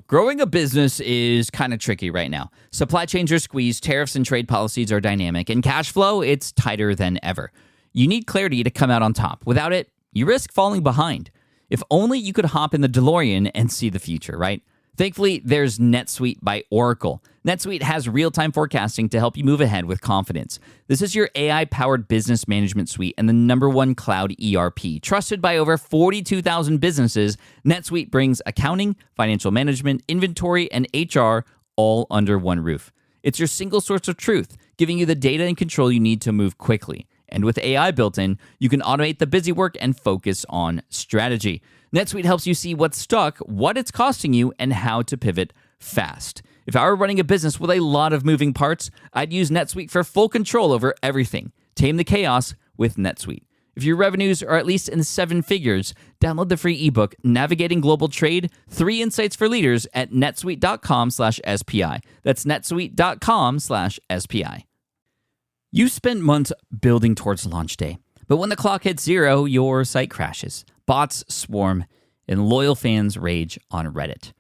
Growing a business is kind of tricky right now. Supply chains are squeezed, tariffs and trade policies are dynamic, and cash flow, it's tighter than ever. You need clarity to come out on top. Without it, you risk falling behind. If only you could hop in the DeLorean and see the future, right? Thankfully, there's NetSuite by Oracle. NetSuite has real-time forecasting to help you move ahead with confidence. This is your AI-powered business management suite and the #1 cloud ERP. Trusted by over 42,000 businesses, NetSuite brings accounting, financial management, inventory, and HR all under one roof. It's your single source of truth, giving you the data and control you need to move quickly. And with AI built in, you can automate the busy work and focus on strategy. NetSuite helps you see what's stuck, what it's costing you, and how to pivot fast. If I were running a business with a lot of moving parts, I'd use NetSuite for full control over everything. Tame the chaos with NetSuite. If your revenues are at least in 7 figures, download the free ebook, Navigating Global Trade, 3 Insights for Leaders at netsuite.com/SPI. That's netsuite.com/SPI. You spent months building towards launch day, but when the clock hits 0, your site crashes. Bots swarm, and loyal fans rage on Reddit.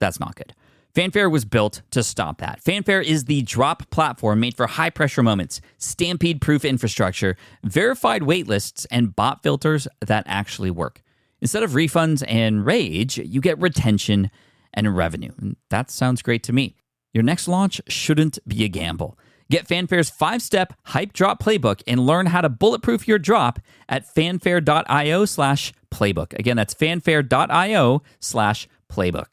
That's not good. Fanfare was built to stop that. Fanfare is the drop platform made for high-pressure moments, stampede-proof infrastructure, verified waitlists, and bot filters that actually work. Instead of refunds and rage, you get retention and revenue. And that sounds great to me. Your next launch shouldn't be a gamble. Get Fanfare's 5-step hype drop playbook and learn how to bulletproof your drop at fanfare.io/playbook. Again, that's fanfare.io/playbook.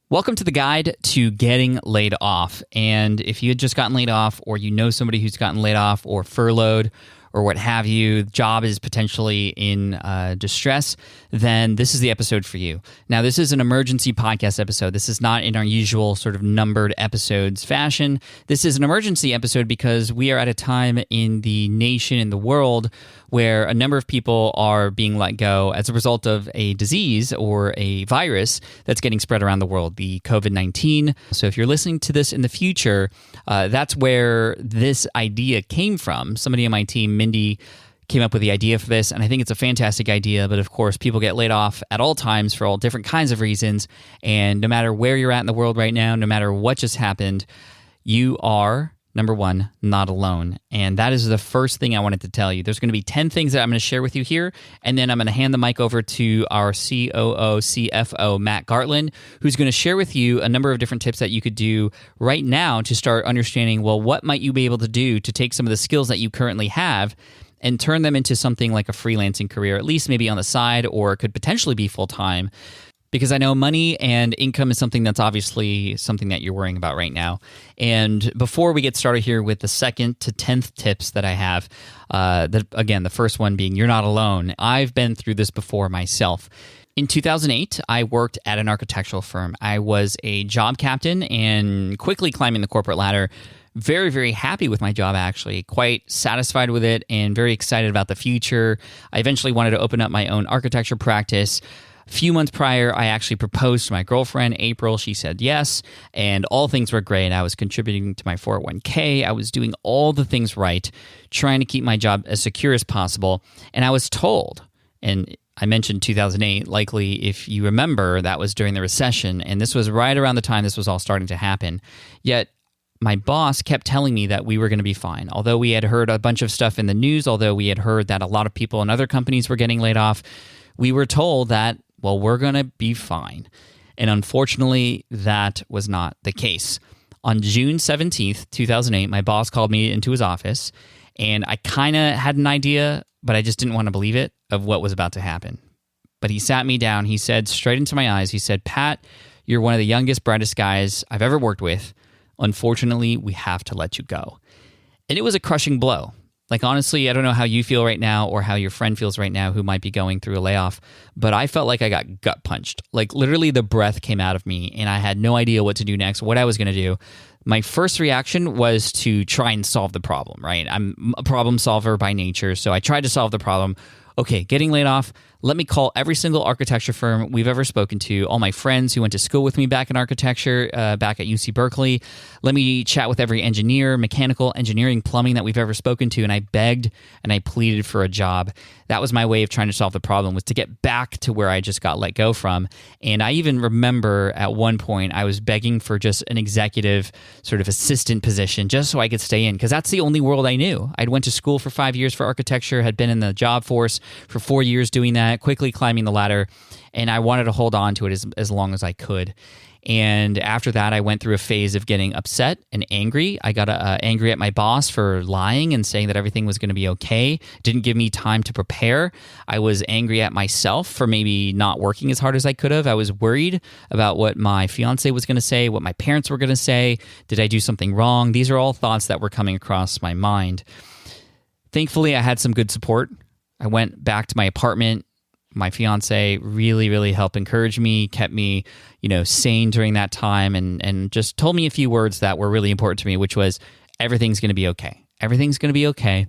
Welcome to the guide to getting laid off. And if you had just gotten laid off, or you know somebody who's gotten laid off or furloughed, or what have you, the job is potentially in distress, then this is the episode for you. Now, this is an emergency podcast episode. This is not in our usual sort of numbered episodes fashion. This is an emergency episode because we are at a time in the nation, in the world, where a number of people are being let go as a result of a disease or a virus that's getting spread around the world, the COVID-19. So if you're listening to this in the future, that's where this idea came from. Somebody on my team, Mindy, came up with the idea for this, and I think it's a fantastic idea, but of course, people get laid off at all times for all different kinds of reasons, and no matter where you're at in the world right now, no matter what just happened, you are, number one, not alone. And that is the first thing I wanted to tell you. There's going to be 10 things that I'm going to share with you here, and then I'm going to hand the mic over to our COO, CFO, Matt Gartland, who's going to share with you a number of different tips that you could do right now to start understanding, well, what might you be able to do to take some of the skills that you currently have and turn them into something like a freelancing career, at least maybe on the side, or it could potentially be full-time. Because I know money and income is something that's obviously something that you're worrying about right now. And before we get started here with the 2nd to 10th tips that I have, again, the first one being you're not alone. I've been through this before myself. In 2008, I worked at an architectural firm. I was a job captain and quickly climbing the corporate ladder. Very, very happy with my job, actually. Quite satisfied with it and very excited about the future. I eventually wanted to open up my own architecture practice. A few months prior, I actually proposed to my girlfriend, April. She said yes, and all things were great. I was contributing to my 401k. I was doing all the things right, trying to keep my job as secure as possible. And I was told, and I mentioned 2008, likely if you remember, that was during the recession, and this was right around the time this was all starting to happen. Yet, my boss kept telling me that we were going to be fine. Although we had heard a bunch of stuff in the news, although we had heard that a lot of people in other companies were getting laid off, we were told that, well, we're going to be fine. And unfortunately, that was not the case. On June 17th, 2008, my boss called me into his office, and I kind of had an idea, but I just didn't want to believe it, of what was about to happen. But he sat me down. He said straight into my eyes, he said, "Pat, you're one of the youngest, brightest guys I've ever worked with. Unfortunately, we have to let you go." And it was a crushing blow. Like, honestly, I don't know how you feel right now or how your friend feels right now who might be going through a layoff, but I felt like I got gut punched. Like, literally the breath came out of me and I had no idea what to do next, what I was going to do. My first reaction was to try and solve the problem, right? I'm a problem solver by nature, so I tried to solve the problem. Okay, getting laid off, let me call every single architecture firm we've ever spoken to, all my friends who went to school with me back in architecture, back at UC Berkeley. Let me chat with every engineer, mechanical, engineering, plumbing that we've ever spoken to, and I begged and I pleaded for a job. That was my way of trying to solve the problem, was to get back to where I just got let go from. And I even remember at one point I was begging for just an executive sort of assistant position just so I could stay in, because that's the only world I knew. I'd went to school for 5 years for architecture, had been in the job force for 4 years doing that, quickly climbing the ladder, and I wanted to hold on to it as long as I could. And after that, I went through a phase of getting upset and angry. I got angry at my boss for lying and saying that everything was going to be okay. Didn't give me time to prepare. I was angry at myself for maybe not working as hard as I could have. I was worried about what my fiance was going to say, what my parents were going to say. Did I do something wrong? These are all thoughts that were coming across my mind. Thankfully, I had some good support. I went back to my apartment. My fiance really, really helped encourage me, kept me, sane during that time, and just told me a few words that were really important to me, which was, everything's going to be okay. Everything's going to be okay.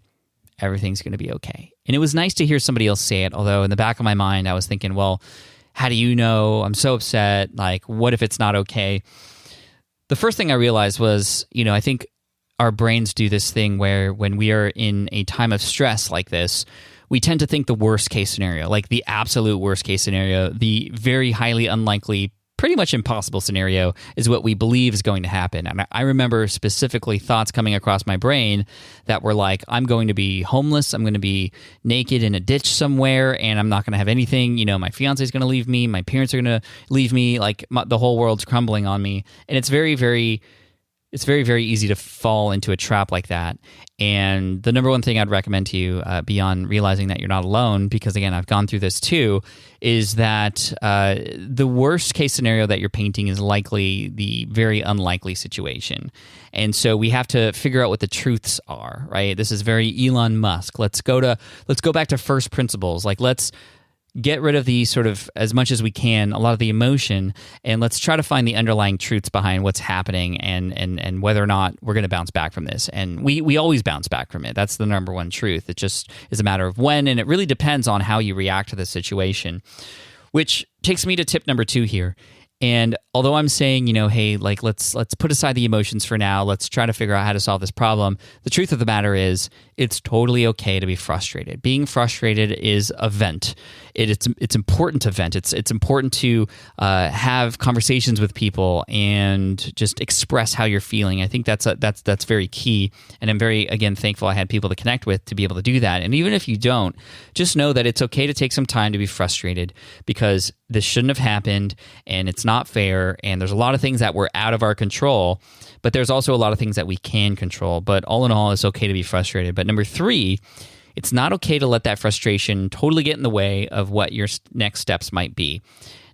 Everything's going to be okay. And it was nice to hear somebody else say it, although in the back of my mind, I was thinking, well, how do you know? I'm so upset. Like, what if it's not okay? The first thing I realized was, I think our brains do this thing where when we are in a time of stress like this, we tend to think the worst case scenario, like the absolute worst case scenario, the very highly unlikely, pretty much impossible scenario is what we believe is going to happen. And I remember specifically thoughts coming across my brain that were like, I'm going to be homeless, I'm going to be naked in a ditch somewhere, and I'm not going to have anything. My fiance is going to leave me, my parents are going to leave me, like the whole world's crumbling on me. And it's very, very easy to fall into a trap like that. And the number one thing I'd recommend to you, beyond realizing that you're not alone, because again, I've gone through this too, is that the worst case scenario that you're painting is likely the very unlikely situation. And so we have to figure out what the truths are, right? This is very Elon Musk. Let's go back to first principles. Like, let's get rid of the sort of, as much as we can, a lot of the emotion, and let's try to find the underlying truths behind what's happening and whether or not we're going to bounce back from this. And we always bounce back from it. That's the number one truth. It just is a matter of when, and it really depends on how you react to the situation, which takes me to tip number 2 here. And although I'm saying, hey, like let's put aside the emotions for now, let's try to figure out how to solve this problem, the truth of the matter is it's totally okay to be frustrated. Being frustrated is a vent. It's important to vent. It's important to have conversations with people and just express how you're feeling. I think that's very key, and I'm very, again, thankful I had people to connect with to be able to do that. And even if you don't, just know that it's okay to take some time to be frustrated, because this shouldn't have happened, and it's not fair, and there's a lot of things that were out of our control, but there's also a lot of things that we can control. But all in all, it's okay to be frustrated. But number 3, it's not okay to let that frustration totally get in the way of what your next steps might be.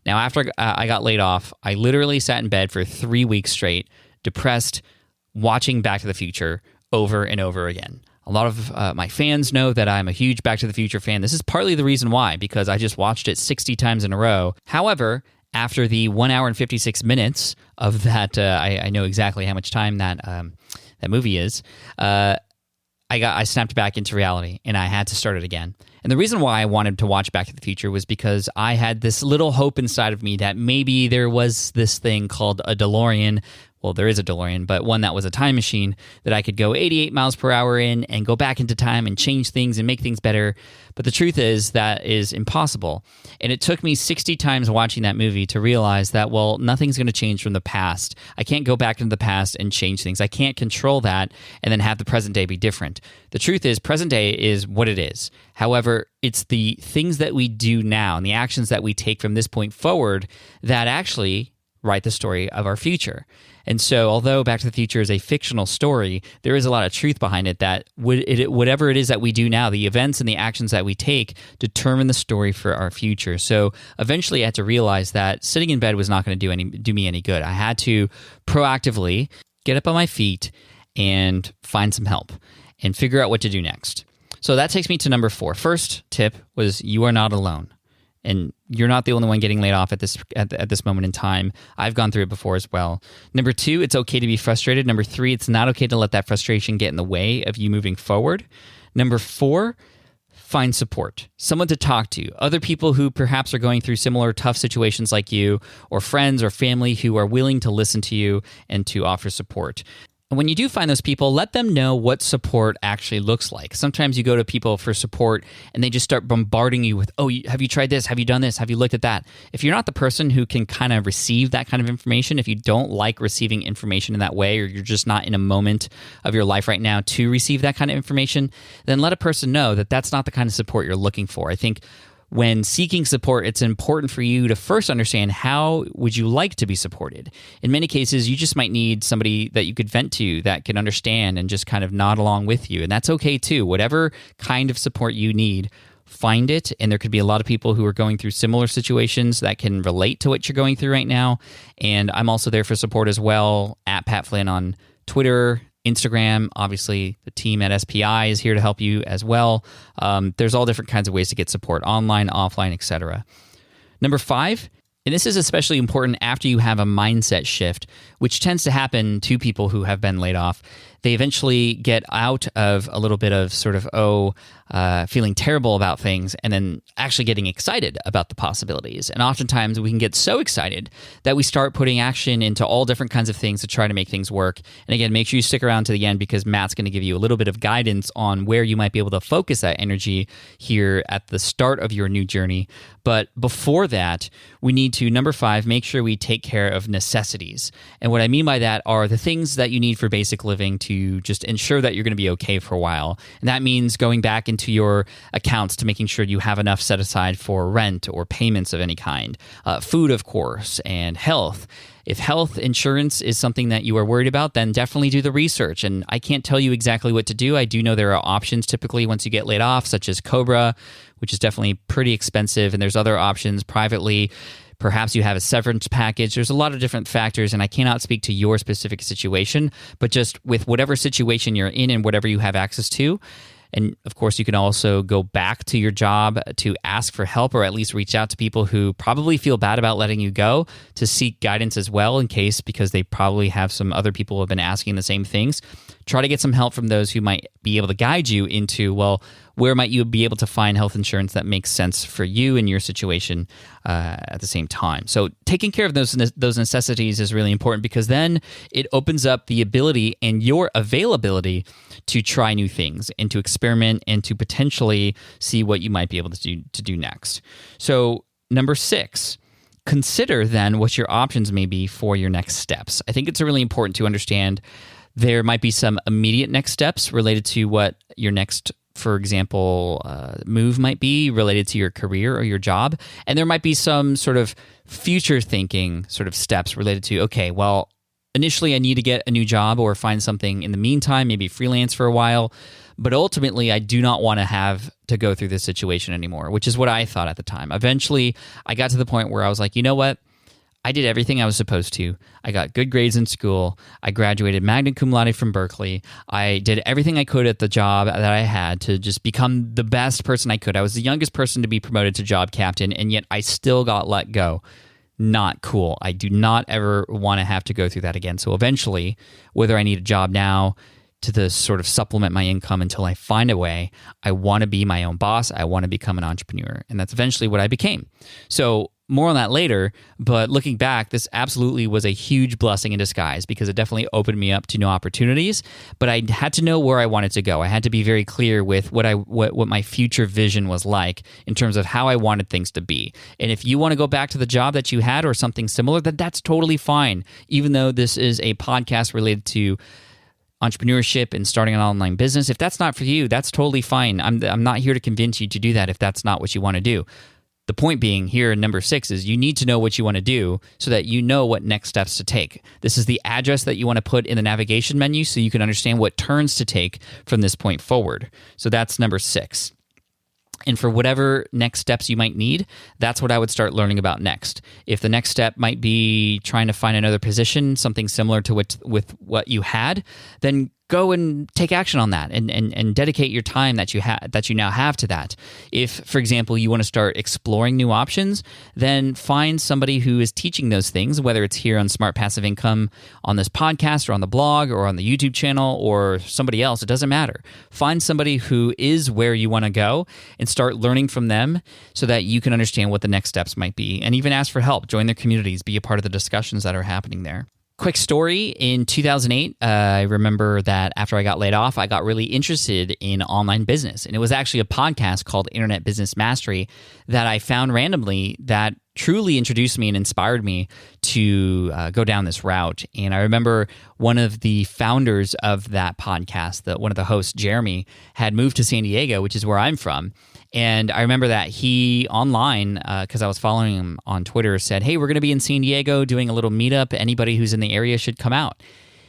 Now, after I got laid off, I literally sat in bed for 3 weeks straight, depressed, watching Back to the Future over and over again. A lot of my fans know that I'm a huge Back to the Future fan. This is partly the reason why, because I just watched it 60 times in a row. However, after the 1 hour and 56 minutes of that, I know exactly how much time that movie is, I snapped back into reality, and I had to start it again. And the reason why I wanted to watch Back to the Future was because I had this little hope inside of me that maybe there was this thing called a DeLorean. Well, there is a DeLorean, but one that was a time machine that I could go 88 miles per hour in and go back into time and change things and make things better. But the truth is that is impossible. And it took me 60 times watching that movie to realize that, well, nothing's going to change from the past. I can't go back into the past and change things. I can't control that and then have the present day be different. The truth is, present day is what it is. However, it's the things that we do now and the actions that we take from this point forward that actually write the story of our future. And so, although Back to the Future is a fictional story, there is a lot of truth behind it that whatever it is that we do now, the events and the actions that we take determine the story for our future. So eventually I had to realize that sitting in bed was not going to do me any good. I had to proactively get up on my feet and find some help and figure out what to do next. So that takes me to number 4. First tip was, you are not alone. And you're not the only one getting laid off at this moment in time. I've gone through it before as well. Number 2, it's okay to be frustrated. Number 3, it's not okay to let that frustration get in the way of you moving forward. Number 4, find support, someone to talk to, other people who perhaps are going through similar tough situations like you, or friends or family who are willing to listen to you and to offer support. And when you do find those people, let them know what support actually looks like. Sometimes you go to people for support and they just start bombarding you with, oh, have you tried this? Have you done this? Have you looked at that? If you're not the person who can kind of receive that kind of information, if you don't like receiving information in that way, or you're just not in a moment of your life right now to receive that kind of information, then let a person know that that's not the kind of support you're looking for. I think when seeking support, it's important for you to first understand how would you like to be supported. In many cases, you just might need somebody that you could vent to that can understand and just kind of nod along with you. And that's okay too. Whatever kind of support you need, find it. And there could be a lot of people who are going through similar situations that can relate to what you're going through right now. And I'm also there for support as well, at Pat Flynn on Twitter, Instagram. Obviously, the team at SPI is here to help you as well. There's all different kinds of ways to get support, online, offline, etc. Number 5, and this is especially important after you have a mindset shift, which tends to happen to people who have been laid off. They eventually get out of a little bit of sort of, feeling terrible about things and then actually getting excited about the possibilities. And oftentimes we can get so excited that we start putting action into all different kinds of things to try to make things work. And again, make sure you stick around to the end because Matt's going to give you a little bit of guidance on where you might be able to focus that energy here at the start of your new journey. But before that, we need to, number 5, make sure we take care of necessities. And what I mean by that are the things that you need for basic living to just ensure that you're going to be okay for a while. And that means going back into your accounts to making sure you have enough set aside for rent or payments of any kind, food, of course, and health. If health insurance is something that you are worried about, then definitely do the research. And I can't tell you exactly what to do. I do know there are options typically once you get laid off, such as Cobra, which is definitely pretty expensive. And there's other options privately. Perhaps you have a severance package. There's a lot of different factors, and I cannot speak to your specific situation, but just with whatever situation you're in and whatever you have access to. And of course, you can also go back to your job to ask for help or at least reach out to people who probably feel bad about letting you go to seek guidance as well in case, because they probably have some other people who have been asking the same things. Try to get some help from those who might be able to guide you into, well, where might you be able to find health insurance that makes sense for you and your situation at the same time. So taking care of those necessities is really important because then it opens up the ability and your availability to try new things and to experiment and to potentially see what you might be able to do next. So number 6, consider then what your options may be for your next steps. I think it's really important to understand there might be some immediate next steps related to what your next, for example, move might be related to your career or your job. And there might be some sort of future thinking sort of steps related to, okay, well, initially I need to get a new job or find something in the meantime, maybe freelance for a while. But ultimately, I do not want to have to go through this situation anymore, which is what I thought at the time. Eventually, I got to the point where I was like, you know what? I did everything I was supposed to. I got good grades in school. I graduated magna cum laude from Berkeley. I did everything I could at the job that I had to just become the best person I could. I was the youngest person to be promoted to job captain, and yet I still got let go. Not cool. I do not ever want to have to go through that again. So eventually, whether I need a job now to sort of supplement my income until I find a way, I want to be my own boss. I want to become an entrepreneur. And that's eventually what I became. So more on that later, but looking back, this absolutely was a huge blessing in disguise because it definitely opened me up to new opportunities, but I had to know where I wanted to go. I had to be very clear with what my future vision was like in terms of how I wanted things to be. And if you want to go back to the job that you had or something similar, then that's totally fine. Even though this is a podcast related to entrepreneurship and starting an online business, if that's not for you, that's totally fine. I'm not here to convince you to do that if that's not what you want to do. The point being here in number 6 is you need to know what you want to do so that you know what next steps to take. This is the address that you want to put in the navigation menu so you can understand what turns to take from this point forward. So that's number 6. And for whatever next steps you might need, that's what I would start learning about next. If the next step might be trying to find another position, something similar to with what you had, then go and take action on that and dedicate your time that you now have to that. If, for example, you want to start exploring new options, then find somebody who is teaching those things, whether it's here on Smart Passive Income on this podcast or on the blog or on the YouTube channel or somebody else. It doesn't matter. Find somebody who is where you want to go and start learning from them so that you can understand what the next steps might be, and even ask for help. Join their communities, be a part of the discussions that are happening there. Quick story, in 2008, I remember that after I got laid off, I got really interested in online business. And it was actually a podcast called Internet Business Mastery that I found randomly that truly introduced me and inspired me to go down this route. And I remember one of the founders of that podcast, one of the hosts, Jeremy, had moved to San Diego, which is where I'm from. And I remember that he online, because I was following him on Twitter, said, "Hey, we're going to be in San Diego doing a little meetup. Anybody who's in the area should come out."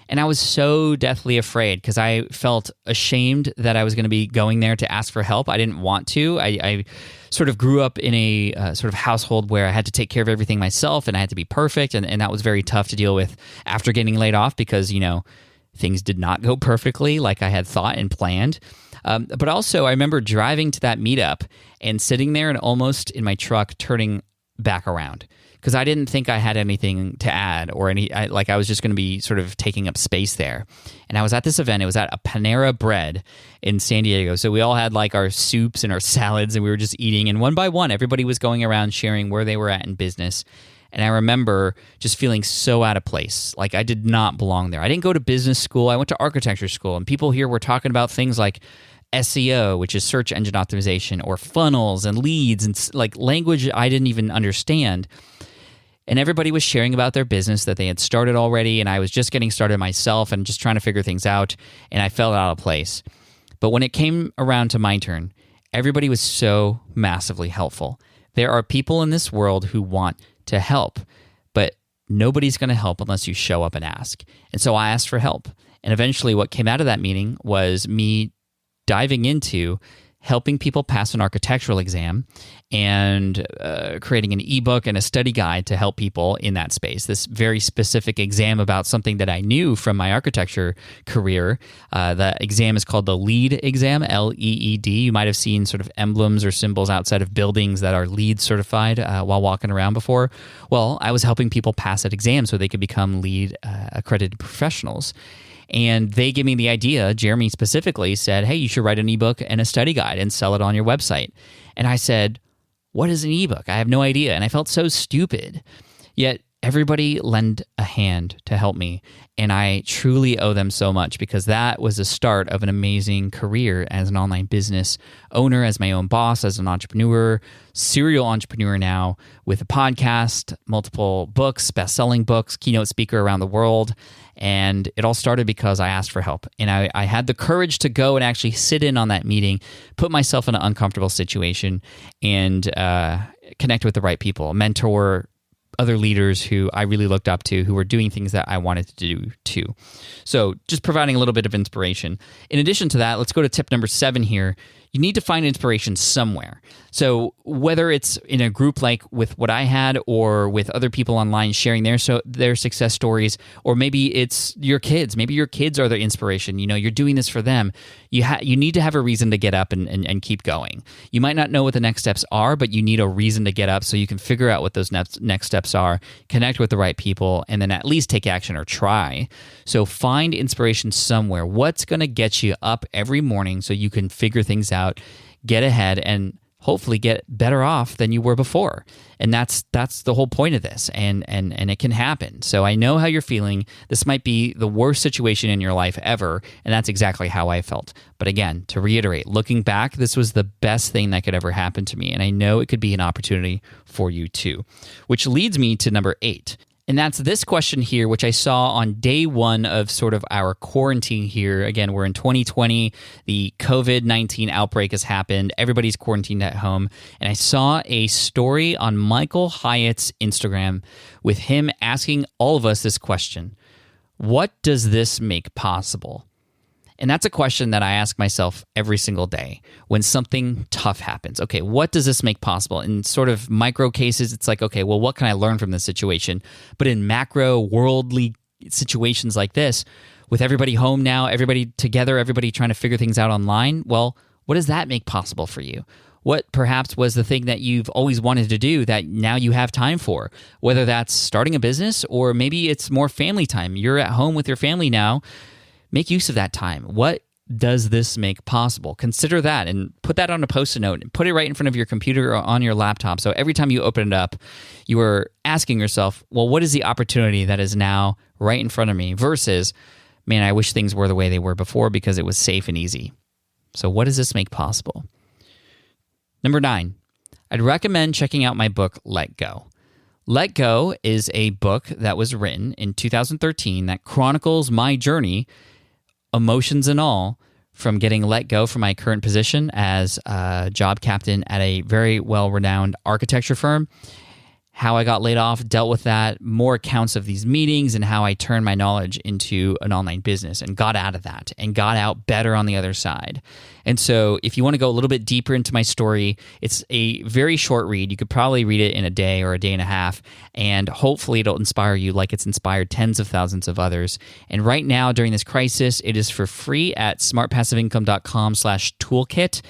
And I was so deathly afraid because I felt ashamed that I was going to be going there to ask for help. I didn't want to. I sort of grew up in a sort of household where I had to take care of everything myself and I had to be perfect. And that was very tough to deal with after getting laid off because, things did not go perfectly like I had thought and planned. But also, I remember driving to that meetup and sitting there and almost in my truck turning back around because I didn't think I had anything to add or I was just going to be sort of taking up space there. And I was at this event. It was at a Panera Bread in San Diego. So we all had like our soups and our salads and we were just eating. And one by one, everybody was going around sharing where they were at in business. And I remember just feeling so out of place. Like I did not belong there. I didn't go to business school. I went to architecture school. And people here were talking about things like SEO, which is search engine optimization, or funnels and leads and like language I didn't even understand. And everybody was sharing about their business that they had started already. And I was just getting started myself and just trying to figure things out. And I felt out of place. But when it came around to my turn, everybody was so massively helpful. There are people in this world who want to help, but nobody's going to help unless you show up and ask. And so I asked for help. And eventually what came out of that meeting was me diving into helping people pass an architectural exam and creating an ebook and a study guide to help people in that space. This very specific exam about something that I knew from my architecture career. The exam is called the LEED exam, LEED. You might have seen sort of emblems or symbols outside of buildings that are LEED certified while walking around before. Well, I was helping people pass that exam so they could become LEED accredited professionals. And they gave me the idea, Jeremy specifically said, "Hey, you should write an ebook and a study guide and sell it on your website." And I said, "What is an ebook? I have no idea." And I felt so stupid. Yet everybody lent a hand to help me. And I truly owe them so much because that was the start of an amazing career as an online business owner, as my own boss, as an entrepreneur, serial entrepreneur now with a podcast, multiple books, best-selling books, keynote speaker around the world. And it all started because I asked for help. And I had the courage to go and actually sit in on that meeting, put myself in an uncomfortable situation, and connect with the right people, mentor other leaders who I really looked up to who were doing things that I wanted to do too. So just providing a little bit of inspiration. In addition to that, let's go to tip number 7 here. You need to find inspiration somewhere. So whether it's in a group like with what I had or with other people online sharing their success stories, or maybe it's your kids. Maybe your kids are the inspiration. You're doing this for them. You need to have a reason to get up and keep going. You might not know what the next steps are, but you need a reason to get up so you can figure out what those next steps are, connect with the right people, and then at least take action or try. So find inspiration somewhere. What's going to get you up every morning so you can figure things out, get ahead, and hopefully get better off than you were before. And that's the whole point of this. And it can happen. So I know how you're feeling. This might be the worst situation in your life ever. And that's exactly how I felt. But again, to reiterate, looking back, this was the best thing that could ever happen to me. And I know it could be an opportunity for you too. Which leads me to number 8. And that's this question here, which I saw on day 1 of sort of our quarantine here. Again, we're in 2020. The COVID-19 outbreak has happened. Everybody's quarantined at home. And I saw a story on Michael Hyatt's Instagram with him asking all of us this question: what does this make possible? And that's a question that I ask myself every single day when something tough happens. Okay, what does this make possible? In sort of micro cases, it's like, okay, well, what can I learn from this situation? But in macro, worldly situations like this, with everybody home now, everybody together, everybody trying to figure things out online, well, what does that make possible for you? What perhaps was the thing that you've always wanted to do that now you have time for? Whether that's starting a business or maybe it's more family time. You're at home with your family now. Make use of that time. What does this make possible? Consider that and put that on a Post-it note and put it right in front of your computer or on your laptop. So every time you open it up, you are asking yourself, well, what is the opportunity that is now right in front of me versus, man, I wish things were the way they were before because it was safe and easy. So what does this make possible? Number 9, I'd recommend checking out my book, Let Go. Let Go is a book that was written in 2013 that chronicles my journey, emotions and all, from getting let go from my current position as a job captain at a very well-renowned architecture firm, how I got laid off, dealt with that, more accounts of these meetings, and how I turned my knowledge into an online business and got out of that and got out better on the other side. And so if you want to go a little bit deeper into my story, it's a very short read. You could probably read it in a day or a day and a half, and hopefully it'll inspire you like it's inspired tens of thousands of others. And right now, during this crisis, it is for free at smartpassiveincome.com/toolkit.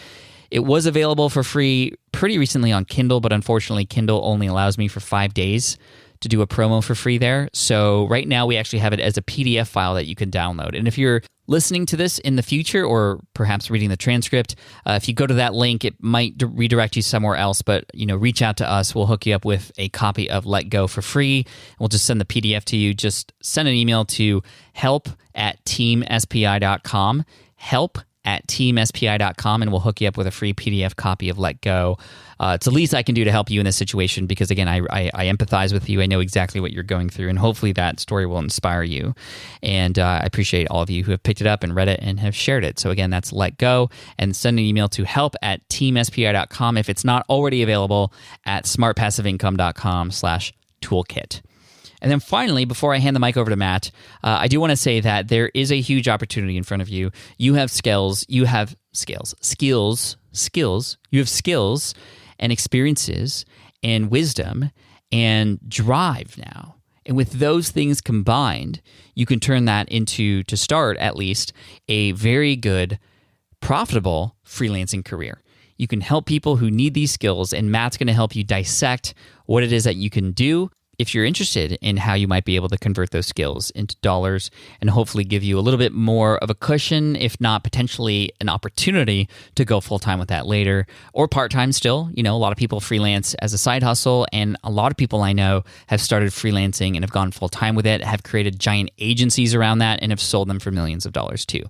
It was available for free pretty recently on Kindle, but unfortunately, Kindle only allows me for 5 days to do a promo for free there. So right now, we actually have it as a PDF file that you can download. And if you're listening to this in the future or perhaps reading the transcript, if you go to that link, it might redirect you somewhere else, but reach out to us. We'll hook you up with a copy of Let Go for free. We'll just send the PDF to you. Just send an email to help@teamspi.com, help@teamspi.com, and we'll hook you up with a free PDF copy of Let Go. It's the least I can do to help you in this situation because, again, I empathize with you. I know exactly what you're going through, and hopefully that story will inspire you. And I appreciate all of you who have picked it up and read it and have shared it. So, again, that's Let Go, and send an email to help@teamspi.com if it's not already available at smartpassiveincome.com/toolkit. And then finally, before I hand the mic over to Matt, I do want to say that there is a huge opportunity in front of you. You have skills, you have skills, and experiences and wisdom and drive now. And with those things combined, you can turn that into, to start at least, a very good, profitable freelancing career. You can help people who need these skills, and Matt's going to help you dissect what it is that you can do if you're interested in how you might be able to convert those skills into dollars and hopefully give you a little bit more of a cushion, if not potentially an opportunity to go full-time with that later or part-time still. A lot of people freelance as a side hustle, and a lot of people I know have started freelancing and have gone full-time with it, have created giant agencies around that, and have sold them for millions of dollars too.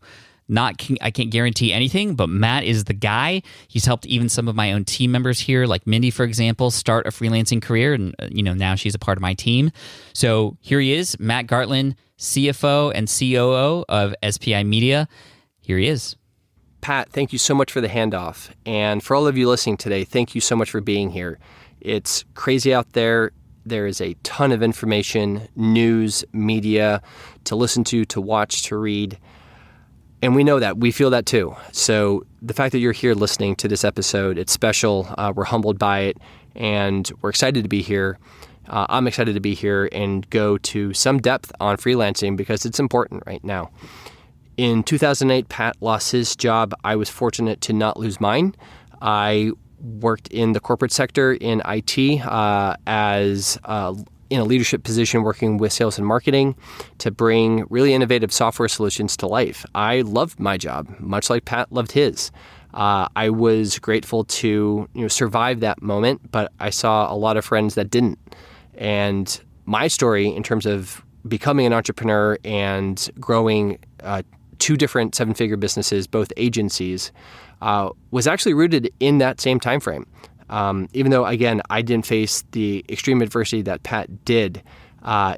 I can't guarantee anything, but Matt is the guy. He's helped even some of my own team members here, like Mindy, for example, start a freelancing career, and now she's a part of my team. So here he is, Matt Gartland, CFO and COO of SPI Media. Here he is. Pat, thank you so much for the handoff. And for all of you listening today, thank you so much for being here. It's crazy out there. There is a ton of information, news, media to listen to watch, to read. And we know that. We feel that too. So the fact that you're here listening to this episode, it's special. We're humbled by it, and we're excited to be here. I'm excited to be here and go to some depth on freelancing because it's important right now. In 2008, Pat lost his job. I was fortunate to not lose mine. I worked in the corporate sector in IT in a leadership position working with sales and marketing to bring really innovative software solutions to life. I loved my job, much like Pat loved his. I was grateful to survive that moment, but I saw a lot of friends that didn't. And my story in terms of becoming an entrepreneur and growing 2 different 7-figure businesses, both agencies, was actually rooted in that same time frame. Even though, again, I didn't face the extreme adversity that Pat did,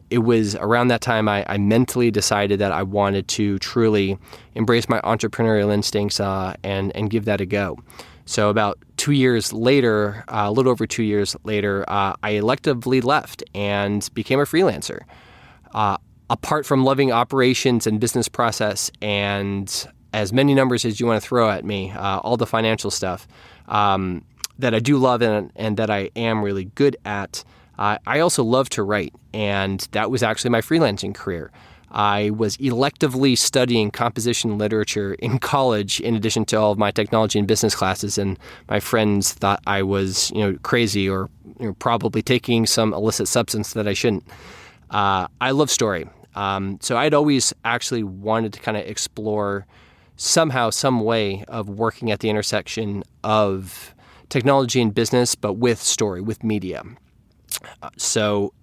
it was around that time I mentally decided that I wanted to truly embrace my entrepreneurial instincts and give that a go. So about 2 years later, a little over 2 years later, I electively left and became a freelancer. Apart from loving operations and business process and as many numbers as you want to throw at me, all the financial stuff, that I do love and that I am really good at. I also love to write, and that was actually my freelancing career. I was electively studying composition literature in college in addition to all of my technology and business classes, and my friends thought I was crazy or probably taking some illicit substance that I shouldn't. I love story. So I'd always actually wanted to kind of explore somehow, some way of working at the intersection of technology and business, but with story, with media. So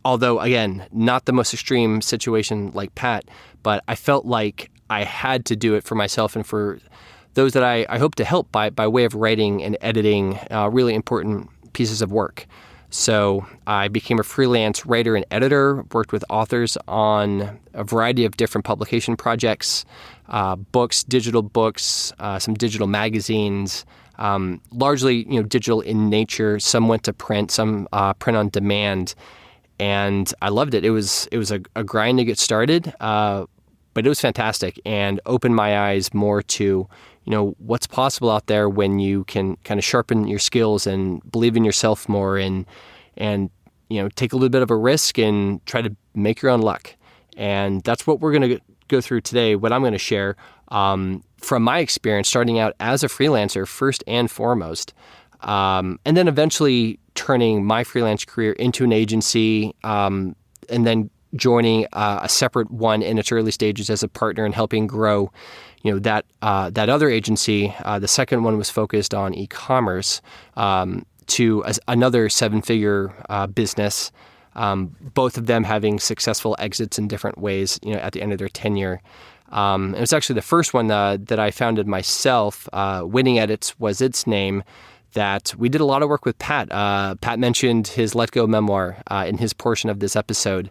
although, again, not the most extreme situation like Pat, but I felt like I had to do it for myself and for those that I hope to help by way of writing and editing really important pieces of work. So I became a freelance writer and editor, worked with authors on a variety of different publication projects, books, digital books, some digital magazines, largely digital in nature. Some went to print, some print on demand. And I loved it. It was a grind to get started, but it was fantastic and opened my eyes more to, what's possible out there when you can kind of sharpen your skills and believe in yourself more and take a little bit of a risk and try to make your own luck. And that's what we're going to go through today, what I'm going to share from my experience starting out as a freelancer first and foremost, and then eventually turning my freelance career into an agency, and then joining a separate one in its early stages as a partner and helping grow, that other agency. The second one was focused on e-commerce to another seven-figure business. Both of them having successful exits in different ways, at the end of their tenure. It was actually the first one that I founded myself. Winning Edits was its name. That we did a lot of work with Pat. Pat mentioned his Let Go memoir in his portion of this episode.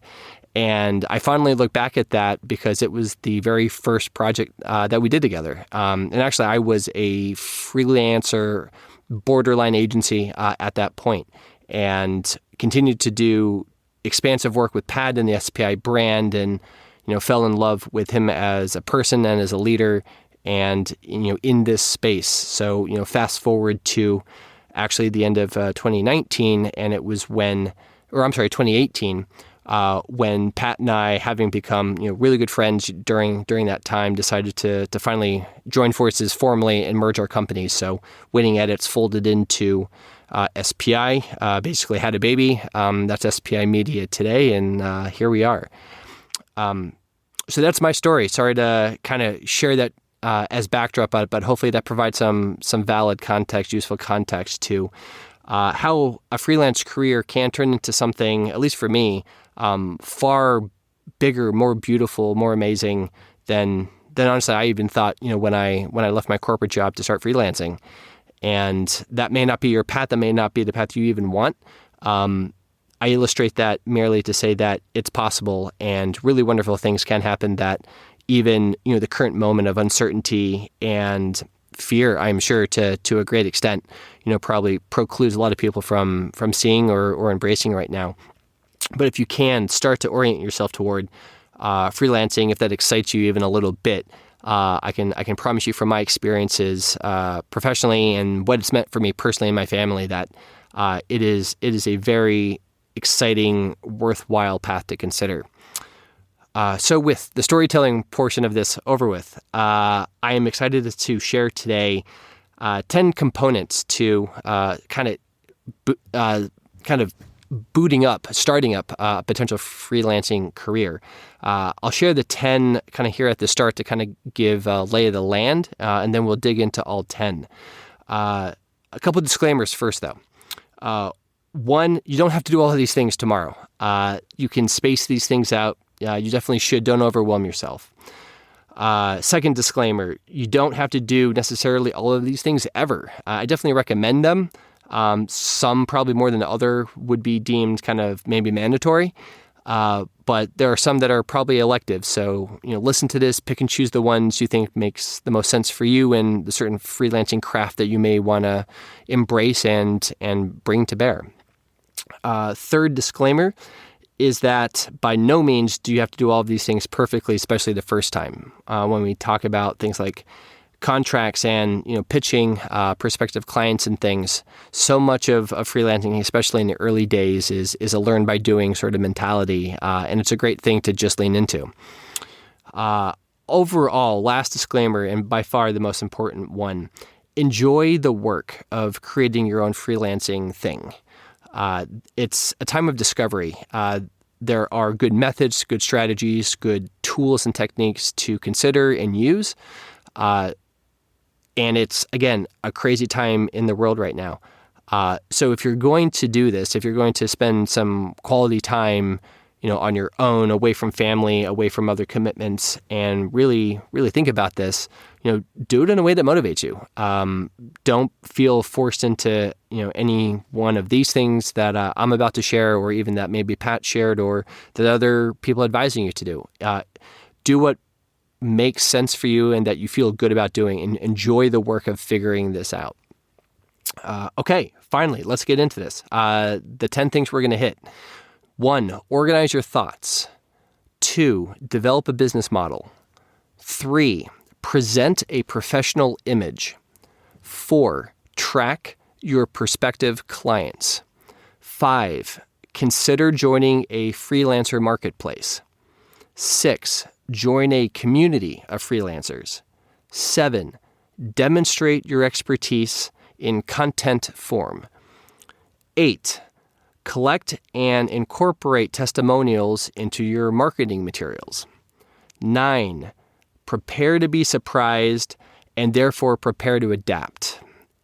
And I finally look back at that because it was the very first project that we did together. And actually, I was a freelancer, borderline agency at that point, and continued to do expansive work with Pat and the SPI brand, and fell in love with him as a person and as a leader. And, in this space. So, fast forward to actually the end of 2019, and it was 2018, when Pat and I, having become, really good friends during that time, decided to finally join forces formally and merge our companies. So Winning Edits folded into SPI, basically had a baby. That's SPI Media today, and here we are. So that's my story. Sorry to kind of share that as backdrop, but hopefully that provides some valid context, useful context to how a freelance career can turn into something, at least for me, far bigger, more beautiful, more amazing than honestly I even thought. When I left my corporate job to start freelancing, and that may not be your path, that may not be the path you even want. I illustrate that merely to say that it's possible, and really wonderful things can happen that even, the current moment of uncertainty and fear, I'm sure to a great extent, probably precludes a lot of people from seeing or embracing right now. But if you can start to orient yourself toward freelancing, if that excites you even a little bit, I can promise you from my experiences professionally and what it's meant for me personally and my family that it is a very exciting, worthwhile path to consider. So with the storytelling portion of this over with, I am excited to share today 10 components to kind of starting up a potential freelancing career. I'll share the 10 kind of here at the start to kind of give a lay of the land, and then we'll dig into all 10. A couple disclaimers first, though. One, you don't have to do all of these things tomorrow. You can space these things out. You definitely should. Don't overwhelm yourself. Second disclaimer, you don't have to do necessarily all of these things ever. I definitely recommend them. Some probably more than the other would be deemed kind of maybe mandatory. But there are some that are probably elective. So, listen to this, pick and choose the ones you think makes the most sense for you and the certain freelancing craft that you may want to embrace and bring to bear. Third disclaimer is that by no means do you have to do all of these things perfectly, especially the first time. When we talk about things like contracts and pitching prospective clients and things. So much of freelancing, especially in the early days, is a learn by doing sort of mentality, and it's a great thing to just lean into. Overall, last disclaimer, and by far the most important one, enjoy the work of creating your own freelancing thing. It's a time of discovery. There are good methods, good strategies, good tools and techniques to consider and use. And it's, again, a crazy time in the world right now. So if you're going to do this, if you're going to spend some quality time, on your own, away from family, away from other commitments, and really, really think about this, do it in a way that motivates you. Don't feel forced into, any one of these things that I'm about to share, or even that maybe Pat shared, or that other people advising you to do. Do what makes sense for you and that you feel good about doing, and enjoy the work of figuring this out. Okay, finally, let's get into this. The 10 things we're going to hit. 1, organize your thoughts. 2, develop a business model. 3, present a professional image. 4, track your prospective clients. 5, consider joining a freelancer marketplace. 6, join a community of freelancers. 7, demonstrate your expertise in content form. 8, collect and incorporate testimonials into your marketing materials. 9, prepare to be surprised and therefore prepare to adapt.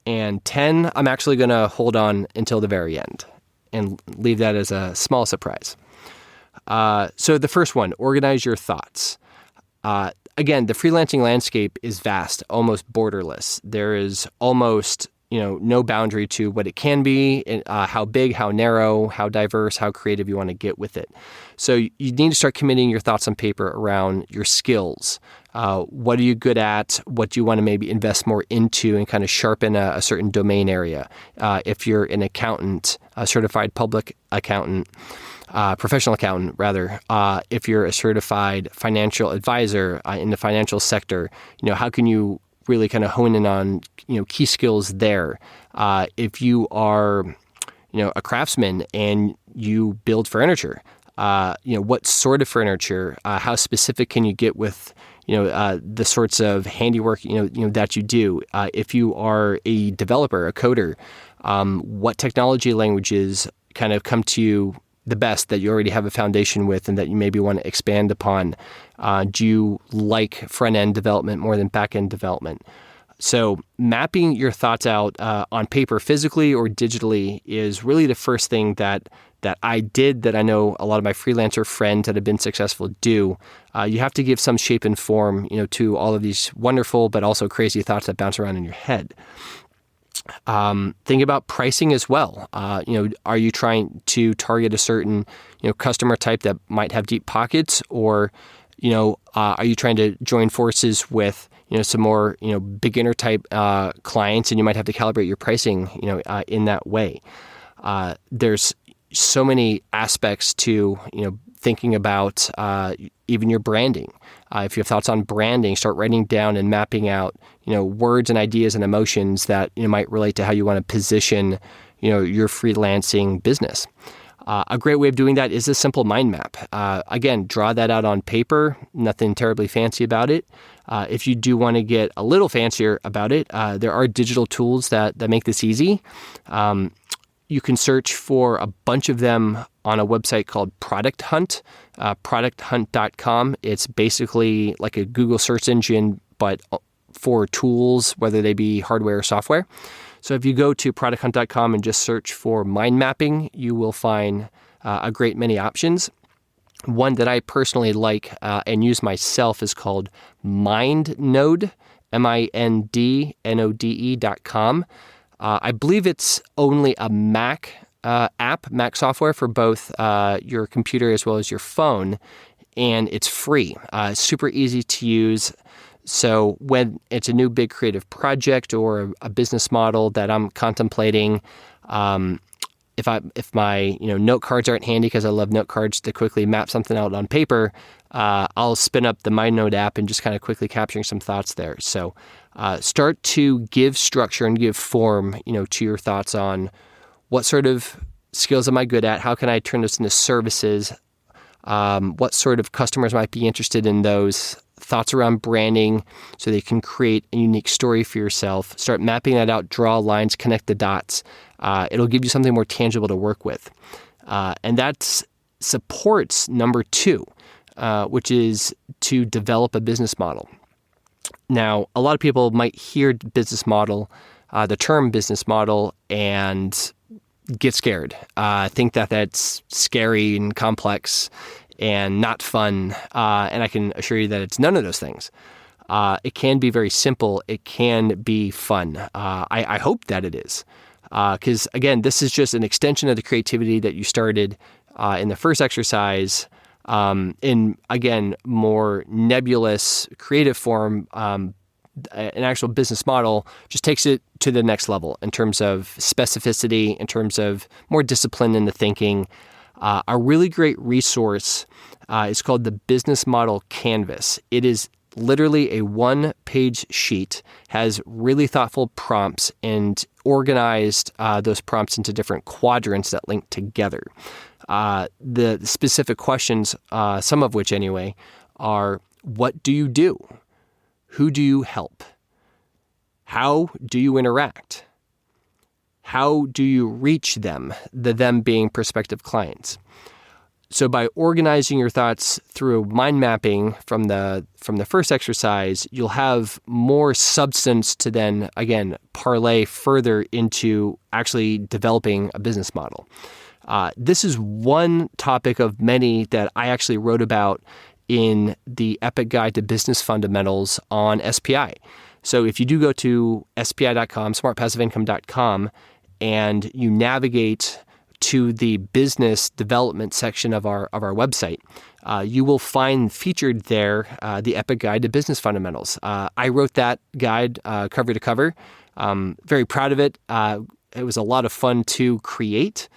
And 10, I'm actually going to hold on until the very end and leave that as a small surprise. So the first one, organize your thoughts. Again, the freelancing landscape is vast, almost borderless. There is almost no boundary to what it can be, how big, how narrow, how diverse, how creative you want to get with it. So you need to start committing your thoughts on paper around your skills. What are you good at? What do you want to maybe invest more into and kind of sharpen a certain domain area? If you're an accountant, a certified public accountant, professional accountant, rather, if you're a certified financial advisor in the financial sector, how can you really kind of hone in on, key skills there. If you are, a craftsman and you build furniture, what sort of furniture, how specific can you get with, the sorts of handiwork, that you do? If you are a developer, a coder, what technology languages kind of come to you the best that you already have a foundation with and that you maybe want to expand upon? Do you like front-end development more than back-end development? So mapping your thoughts out on paper, physically or digitally, is really the first thing that I did, that I know a lot of my freelancer friends that have been successful do. You have to give some shape and form, to all of these wonderful but also crazy thoughts that bounce around in your head. Think about pricing as well. Are you trying to target a certain, customer type that might have deep pockets, or, are you trying to join forces with, some more, beginner type clients, and you might have to calibrate your pricing, in that way. There's so many aspects to, thinking about even your branding. If you have thoughts on branding, start writing down and mapping out, words and ideas and emotions that might relate to how you want to position, your freelancing business. A great way of doing that is a simple mind map. Again, draw that out on paper. Nothing terribly fancy about it. If you do want to get a little fancier about it, there are digital tools that make this easy. You can search for a bunch of them on a website called Product Hunt, producthunt.com. It's basically like a Google search engine, but for tools, whether they be hardware or software. So if you go to producthunt.com and just search for mind mapping, you will find a great many options. One that I personally like and use myself is called MindNode, MindNode.com. I believe it's only a Mac app, Mac software for both your computer as well as your phone, and it's free. It's super easy to use. So when it's a new big creative project or a business model that I'm contemplating, if my note cards aren't handy, because I love note cards to quickly map something out on paper, I'll spin up the MindNote app and just kind of quickly capturing some thoughts there. So start to give structure and give form, to your thoughts on what sort of skills am I good at? How can I turn this into services? What sort of customers might be interested in those? Thoughts around branding so they can create a unique story for yourself. Start mapping that out, draw lines, connect the dots. It'll give you something more tangible to work with. And that supports number 2, which is to develop a business model. Now, a lot of people might hear business model, the term business model, and get scared. Think that that's scary and complex and not fun. And I can assure you that it's none of those things. It can be very simple. It can be fun. I hope that it is. Because, again, this is just an extension of the creativity that you started in the first exercise in, again, more nebulous creative form. An actual business model just takes it to the next level in terms of specificity, in terms of more discipline in the thinking. A really great resource is called the Business Model Canvas. It is literally a 1-page sheet, has really thoughtful prompts and organized those prompts into different quadrants that link together. The specific questions, some of which anyway, are: what do you do? Who do you help? How do you interact? How do you reach them, the them being prospective clients? So by organizing your thoughts through mind mapping from the first exercise, you'll have more substance to then, again, parlay further into actually developing a business model. This is one topic of many that I actually wrote about in the Epic Guide to Business Fundamentals on SPI. So if you do go to SPI.com, smartpassiveincome.com, and you navigate to the business development section of our website, you will find featured there the Epic Guide to Business Fundamentals. I wrote that guide cover to cover. Very proud of it. It was a lot of fun to create.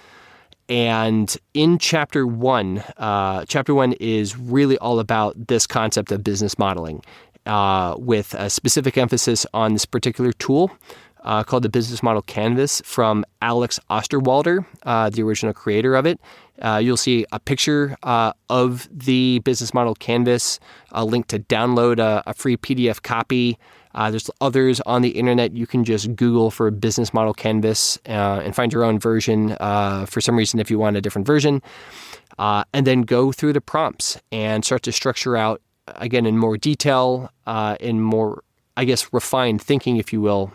And in chapter 1 is really all about this concept of business modeling, with a specific emphasis on this particular tool called the Business Model Canvas from Alex Osterwalder, the original creator of it. You'll see a picture of the Business Model Canvas, a link to download a free PDF copy. There's others on the internet. You can just Google for Business Model Canvas and find your own version for some reason if you want a different version. And then go through the prompts and start to structure out, again, in more detail, in more, I guess, refined thinking, if you will,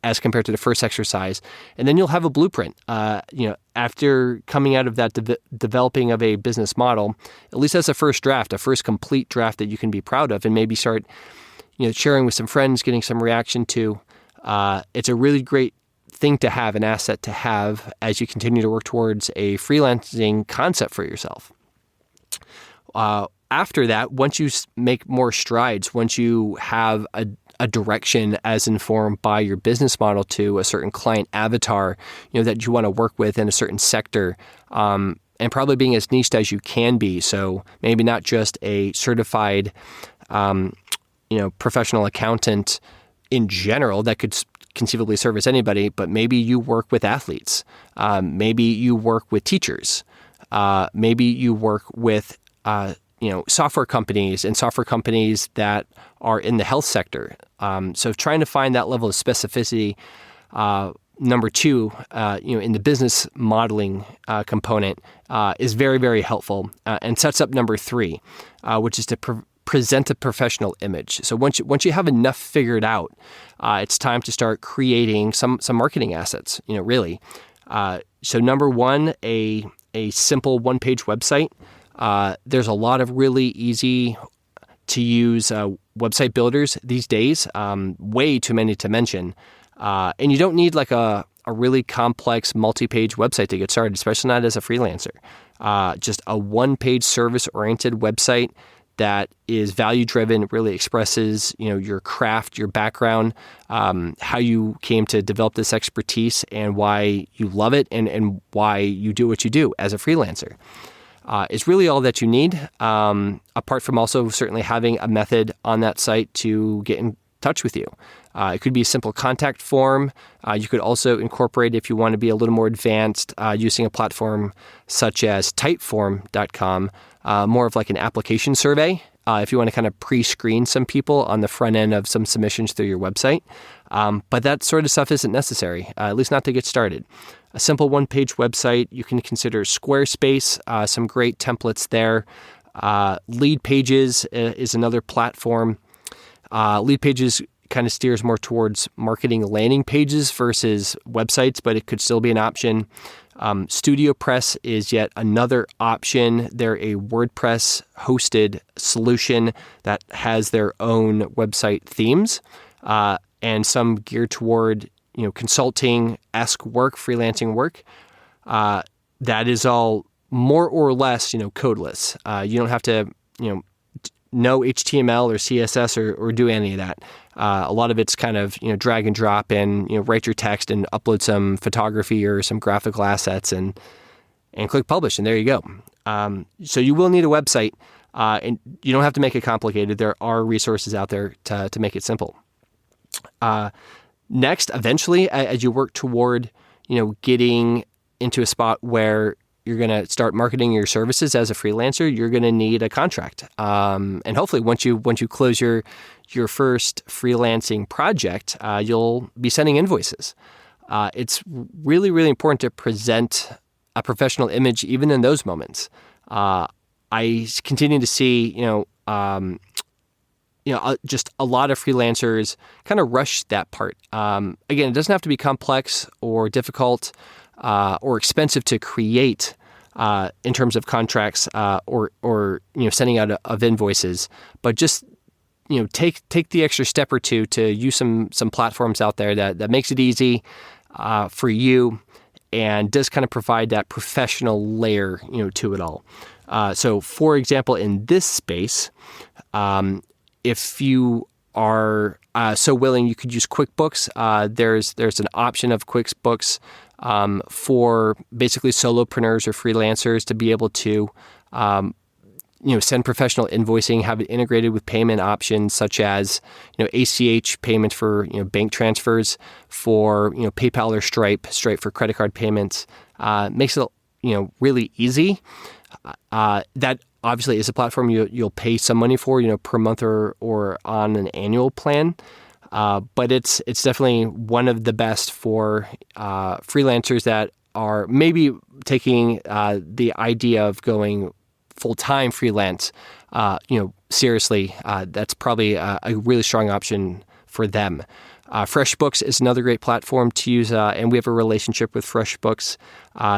as compared to the first exercise. And then you'll have a blueprint. After coming out of that developing of a business model, at least as a first draft, a first complete draft that you can be proud of, and maybe start sharing with some friends, getting some reaction to. It's a really great thing to have, an asset to have as you continue to work towards a freelancing concept for yourself. After that, once you make more strides, once you have a direction as informed by your business model to a certain client avatar, that you want to work with in a certain sector, and probably being as niched as you can be. So maybe not just a certified professional accountant in general that could conceivably service anybody, but maybe you work with athletes. Maybe you work with teachers. Maybe you work with, software companies that are in the health sector. So trying to find that level of specificity, number 2, in the business modeling component is very, very helpful, and sets up number 3, which is to present a professional image. So once you have enough figured out, it's time to start creating some marketing assets. Really. So number 1, a simple 1-page website. There's a lot of really easy to use website builders these days. Way too many to mention. And you don't need like a really complex multi-page website to get started, especially not as a freelancer. Just a 1-page service-oriented website that is value driven, really expresses your craft, your background, how you came to develop this expertise, and why you love it, and why you do what you do as a freelancer. Is really all that you need, apart from also certainly having a method on that site to get in touch with you. It could be a simple contact form. You could also incorporate, if you want to be a little more advanced, using a platform such as Typeform.com, more of like an application survey, if you want to kind of pre-screen some people on the front end of some submissions through your website. But that sort of stuff isn't necessary, at least not to get started. A simple one-page website, you can consider Squarespace, some great templates there. Leadpages is another platform. Leadpages kind of steers more towards marketing landing pages versus websites, but it could still be an option. StudioPress is yet another option. They're a WordPress hosted solution that has their own website themes, and some geared toward consulting-esque work, freelancing work. That is all more or less codeless. You don't have to know HTML or CSS or do any of that. A lot of it's kind of drag and drop and write your text and upload some photography or some graphical assets and click publish, and there you go. So you will need a website, and you don't have to make it complicated. There are resources out there to make it simple. Next, eventually, as you work toward getting into a spot where you're going to start marketing your services as a freelancer, you're going to need a contract. And hopefully once you close your first freelancing project, you'll be sending invoices. It's really, really important to present a professional image even in those moments. I continue to see, just a lot of freelancers kind of rush that part. Again, it doesn't have to be complex or difficult or expensive to create in terms of contracts or sending out of invoices, but just take the extra step or two to use some platforms out there that makes it easy for you and does kind of provide that professional layer to it all. So, for example, in this space, if you are so willing, you could use QuickBooks. There's an option of QuickBooks for basically solopreneurs or freelancers to be able to send professional invoicing, have it integrated with payment options such as ACH payment for bank transfers, for PayPal or Stripe for credit card payments. Makes it really easy. That obviously is a platform you'll pay some money for per month or on an annual plan. But it's definitely one of the best for freelancers that are maybe taking the idea of going full-time freelance seriously. That's probably a really strong option for them. FreshBooks is another great platform to use, and we have a relationship with FreshBooks.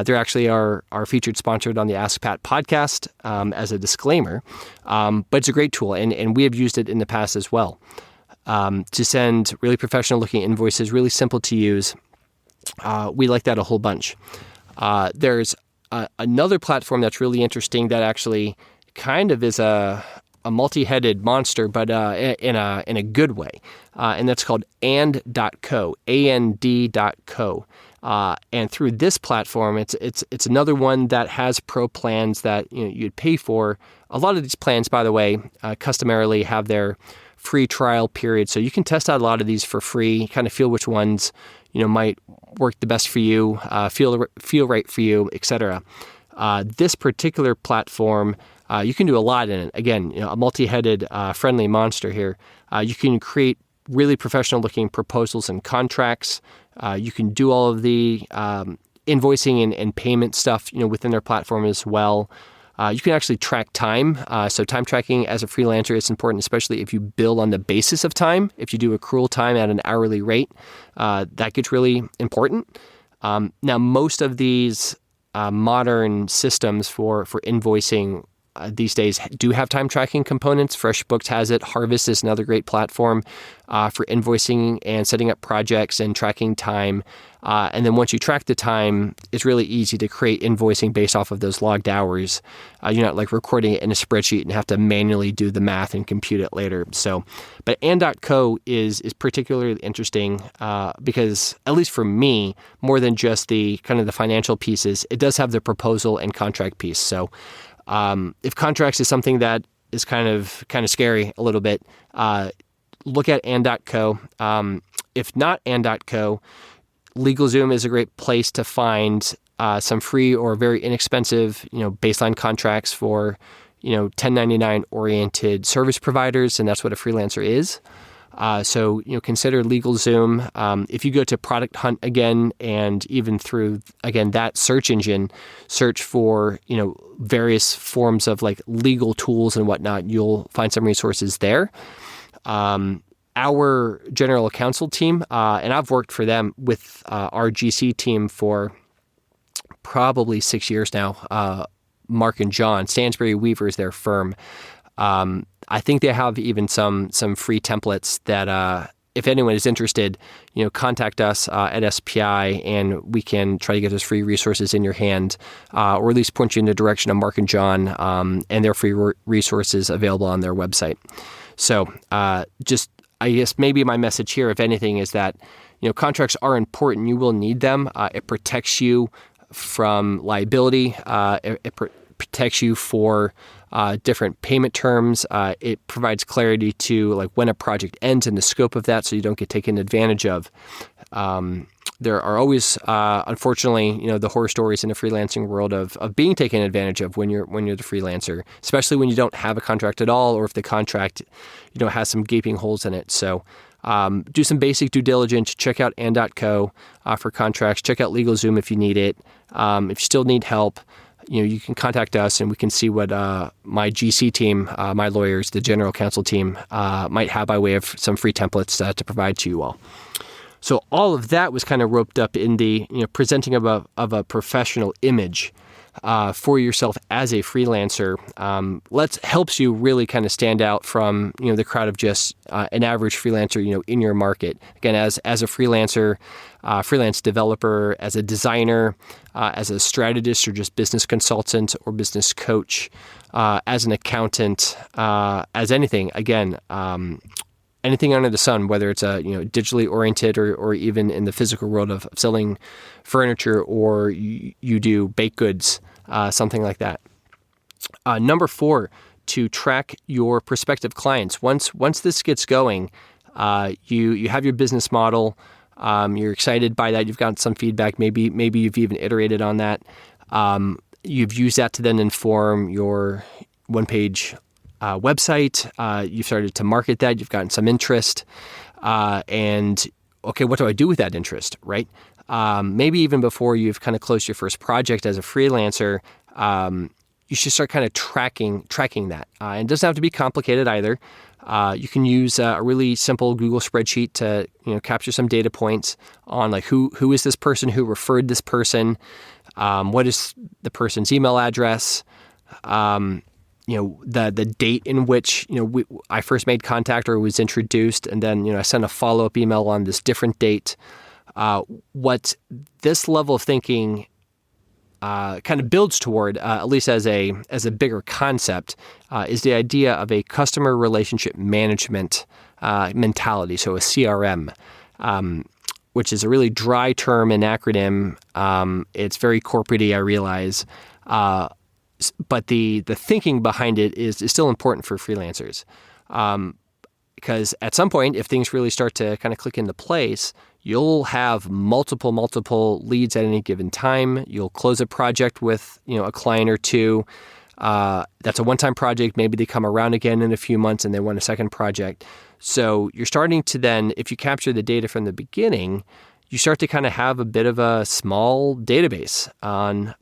They're actually our featured sponsored on the Ask Pat podcast as a disclaimer, but it's a great tool, and we have used it in the past as well. To send really professional-looking invoices, really simple to use. We like that a whole bunch. There's another platform that's really interesting that actually kind of is a multi-headed monster, but in a good way, and that's called and.co, and.co. And through this platform, it's another one that has pro plans that you'd pay for. A lot of these plans, by the way, customarily have their free trial period, so you can test out a lot of these for free, kind of feel which ones might work the best for you, feel right for you, etc. This particular platform, you can do a lot in it. Again, a multi-headed friendly monster here. You can create really professional-looking proposals and contracts. You can do all of the invoicing and payment stuff within their platform as well. You can actually track time. So time tracking as a freelancer is important, especially if you bill on the basis of time. If you do accrual time at an hourly rate, that gets really important. Now, most of these modern systems for invoicing these days do have time tracking components. FreshBooks has it. Harvest is another great platform for invoicing and setting up projects and tracking time. And then once you track the time, it's really easy to create invoicing based off of those logged hours. You're not like recording it in a spreadsheet and have to manually do the math and compute it later. So, but and.co is particularly interesting because, at least for me, more than just the kind of the financial pieces, it does have the proposal and contract piece. So if contracts is something that is kind of scary a little bit, look at and.co. If not and.co, LegalZoom is a great place to find some free or very inexpensive, baseline contracts for, 1099 oriented service providers, and that's what a freelancer is. So consider LegalZoom. If you go to Product Hunt again, and even through again that search engine, search for various forms of like legal tools and whatnot, you'll find some resources there. Our general counsel team, and I've worked for them with our GC team for probably 6 years now. Mark and John, Stansbury Weaver is their firm. I think they have even some free templates that if anyone is interested, contact us at SPI, and we can try to get those free resources in your hand, or at least point you in the direction of Mark and John and their free resources available on their website. So I guess maybe my message here, if anything, is that contracts are important. You will need them. It protects you from liability. It protects you for different payment terms. It provides clarity to like when a project ends and the scope of that, so you don't get taken advantage of. There are always, unfortunately, the horror stories in the freelancing world of being taken advantage of when you're the freelancer, especially when you don't have a contract at all, or if the contract, has some gaping holes in it. So do some basic due diligence. Check out and.co for contracts. Check out LegalZoom if you need it. If you still need help, you can contact us, and we can see what my GC team, my lawyers, the general counsel team, might have by way of some free templates to provide to you all. So all of that was kind of roped up in the presenting of a professional image for yourself as a freelancer. Helps you really kind of stand out from the crowd of just an average freelancer in your market. Again, as a freelancer, freelance developer, as a designer, as a strategist or just business consultant or business coach, as an accountant, as anything. Again. Anything under the sun, whether it's digitally oriented or even in the physical world of selling furniture, or you do baked goods, something like that. Number 4, to track your prospective clients. Once this gets going, you have your business model. You're excited by that. You've gotten some feedback. Maybe you've even iterated on that. You've used that to then inform your one-page website. You've started to market that. You've gotten some interest. And okay, what do I do with that interest, right? Maybe even before you've kind of closed your first project as a freelancer, you should start kind of tracking that. And it doesn't have to be complicated either. You can use a really simple Google spreadsheet to capture some data points on like who is this person, who referred this person, what is the person's email address, the date in which, I first made contact or was introduced, and then, I sent a follow-up email on this different date. What this level of thinking kind of builds toward, at least as a bigger concept, is the idea of a customer relationship management mentality, so a CRM, which is a really dry term and acronym. It's very corporate-y, I realize. But the thinking behind it is still important for freelancers, because at some point, if things really start to kind of click into place, you'll have multiple leads at any given time. You'll close a project with a client or two. That's a one-time project. Maybe they come around again in a few months and they want a second project. So you're starting to then, if you capture the data from the beginning, you start to kind of have a bit of a small database on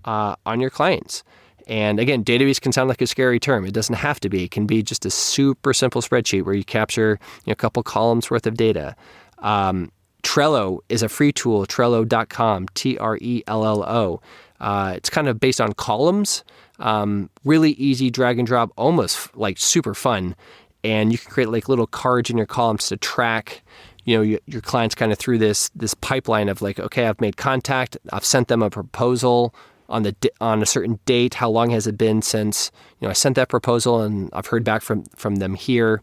your clients. And again, database can sound like a scary term. It doesn't have to be. It can be just a super simple spreadsheet where you capture a couple columns worth of data. Trello is a free tool, Trello.com, Trello. It's kind of based on columns. Really easy, drag and drop, almost like super fun. And you can create like little cards in your columns to track, your clients kind of through this pipeline of like, okay, I've made contact, I've sent them a proposal on a certain date. How long has it been since I sent that proposal, and I've heard back from them here.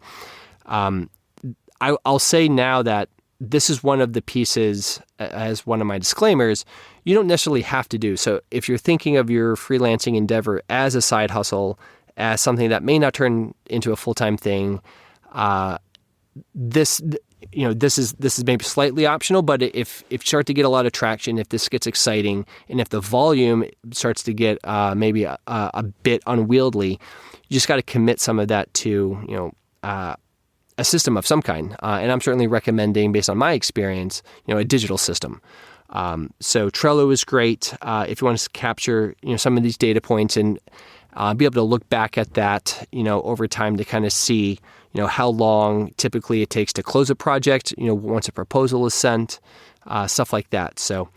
I'll say now that this is one of the pieces, as one of my disclaimers, you don't necessarily have to do. So if you're thinking of your freelancing endeavor as a side hustle, as something that may not turn into a full-time thing, this is maybe slightly optional. But if you start to get a lot of traction, if this gets exciting, and if the volume starts to get maybe a bit unwieldy, you just got to commit some of that to a system of some kind. And I'm certainly recommending, based on my experience, a digital system. So Trello is great if you want to capture some of these data points and be able to look back at that over time to kind of see how long typically it takes to close a project once a proposal is sent, stuff like that. So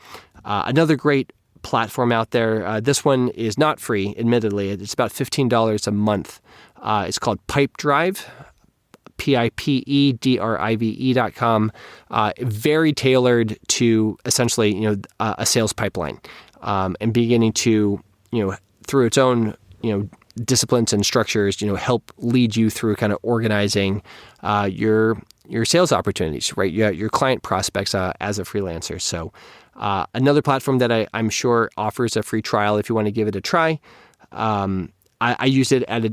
another great platform out there. This one is not free, admittedly. It's about $15 a month. It's called Pipedrive. Pipedrive.com, very tailored to essentially, a sales pipeline, and beginning to, through its own, disciplines and structures, help lead you through kind of organizing your sales opportunities, right? Your client prospects as a freelancer. So another platform that I'm sure offers a free trial if you want to give it a try. I used it at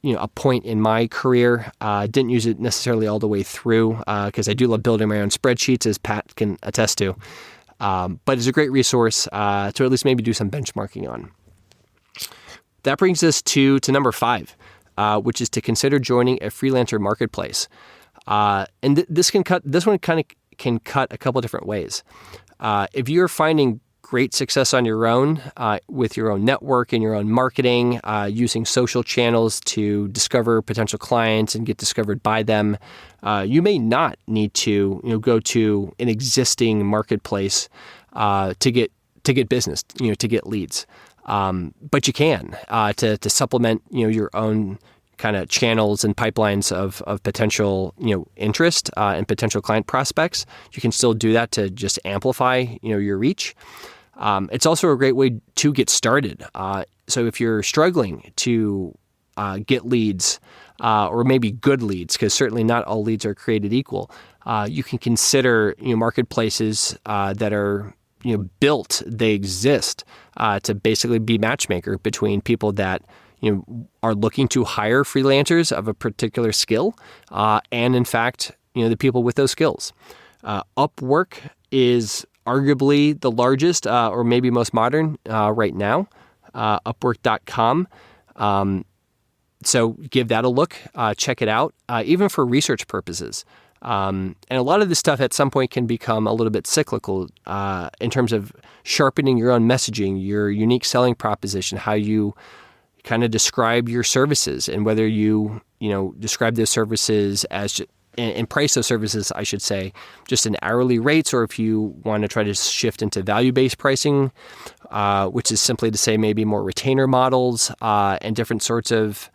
a point in my career. Didn't use it necessarily all the way through because I do love building my own spreadsheets, as Pat can attest to. But it's a great resource to at least maybe do some benchmarking on. That brings us to number 5, which is to consider joining a freelancer marketplace. And this one kind of can cut a couple different ways. If you're finding great success on your own with your own network and your own marketing, using social channels to discover potential clients and get discovered by them, you may not need to go to an existing marketplace to get business, to get leads. But you can to supplement your own kind of channels and pipelines of potential interest and potential client prospects. You can still do that to just amplify your reach. It's also a great way to get started. So if you're struggling to get leads, or maybe good leads, because certainly not all leads are created equal, you can consider marketplaces that are built, they exist to basically be matchmaker between people that are looking to hire freelancers of a particular skill, and in fact the people with those skills. Upwork is arguably the largest or maybe most modern right now, Upwork.com. So give that a look, check it out, even for research purposes. And a lot of this stuff at some point can become a little bit cyclical in terms of sharpening your own messaging, your unique selling proposition, how you kind of describe your services, and whether you describe those services as and price those services, I should say, just in hourly rates, or if you want to try to shift into value-based pricing, which is simply to say maybe more retainer models and different sorts of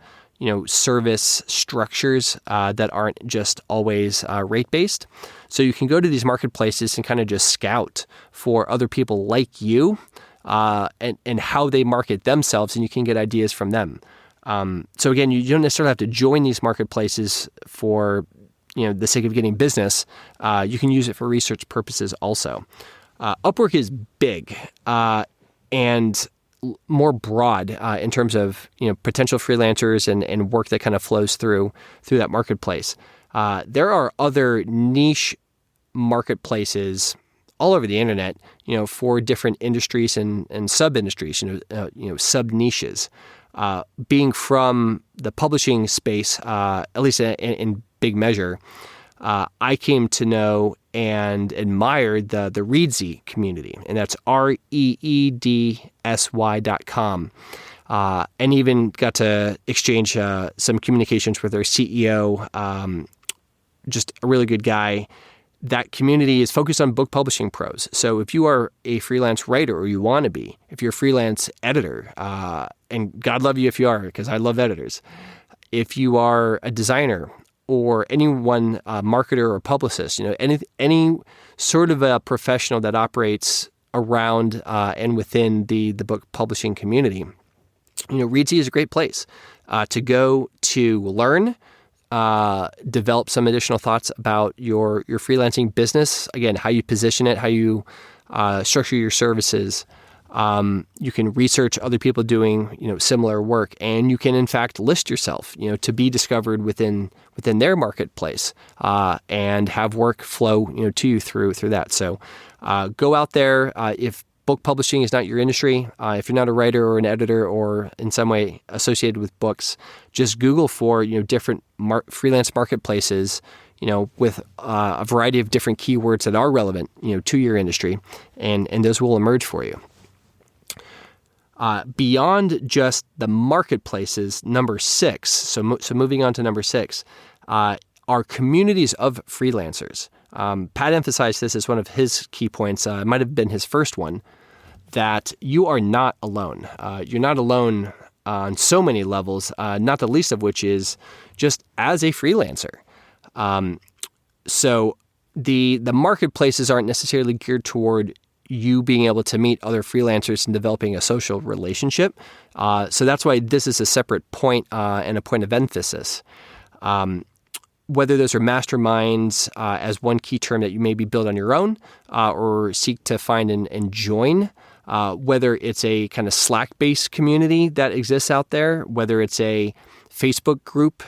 service structures that aren't just always rate-based. So you can go to these marketplaces and kind of just scout for other people like you and how they market themselves, and you can get ideas from them. So again, you don't necessarily have to join these marketplaces for the sake of getting business. You can use it for research purposes also. Upwork is big and more broad in terms of potential freelancers and work that kind of flows through that marketplace. There are other niche marketplaces all over the internet, for different industries and sub-industries, sub-niches. Being from the publishing space, at least in big measure, I came to know and admire the Reedsy community, and that's REEDSY.com. And even got to exchange some communications with their CEO, just a really good guy. that community is focused on book publishing pros. So if you are a freelance writer, or you want to be, if you're a freelance editor, and God love you if you are, because I love editors. If you are a designer or anyone, marketer or publicist, any sort of a professional that operates around and within the book publishing community, Reedsy is a great place to go to learn, develop some additional thoughts about your freelancing business. Again, how you position it, how you structure your services. You can research other people doing, similar work, and you can in fact list yourself, to be discovered within their marketplace, and have work flow, to you through that. So, go out there. If book publishing is not your industry, if you're not a writer or an editor or in some way associated with books, just Google for, different freelance marketplaces, with a variety of different keywords that are relevant, to your industry, and those will emerge for you. Beyond just the marketplaces, number 6, so moving on to number 6, are communities of freelancers. Pat emphasized this as one of his key points. It might have been his first one, that you are not alone. You're not alone on so many levels, not the least of which is just as a freelancer. So the marketplaces aren't necessarily geared toward you being able to meet other freelancers and developing a social relationship. So that's why this is a separate point and a point of emphasis. Whether those are masterminds as one key term that you maybe build on your own or seek to find and join, whether it's a kind of Slack-based community that exists out there, whether it's a Facebook group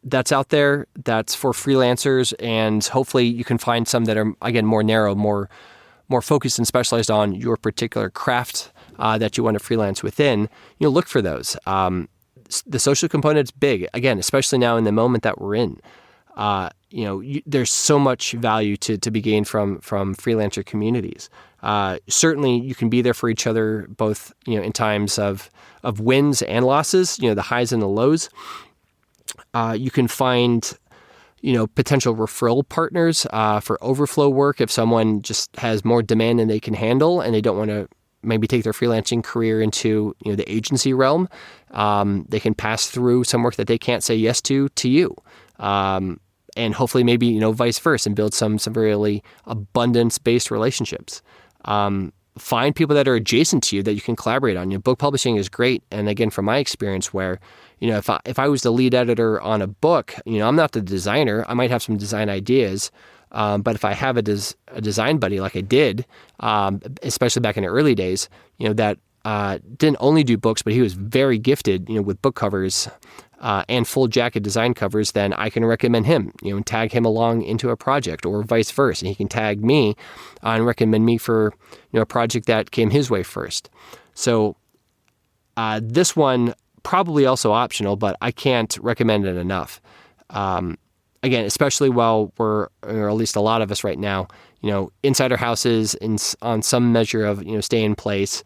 that's out there that's for freelancers, and hopefully you can find some that are, again, more narrow, more focused and specialized on your particular craft that you want to freelance within. Look for those. The social component is big, again, especially now in the moment that we're in. There's so much value to be gained from freelancer communities. Certainly, you can be there for each other, both in times of wins and losses. The highs and the lows. You can find potential referral partners for overflow work if someone just has more demand than they can handle and they don't want to maybe take their freelancing career into the agency realm. They can pass through some work that they can't say yes to you. And hopefully maybe vice versa, and build some really abundance-based relationships. Find people that are adjacent to you that you can collaborate on. Book publishing is great, and again, from my experience, where if I was the lead editor on a book, I'm not the designer. I might have some design ideas, but if I have a design buddy like I did, especially back in the early days, that didn't only do books, but he was very gifted, with book covers and full jacket design covers, then I can recommend him, and tag him along into a project, or vice versa. And he can tag me and recommend me for a project that came his way first. So this one probably also optional, but I can't recommend it enough. Again, especially while we're, or at least a lot of us right now, inside our houses, on some measure of stay in place.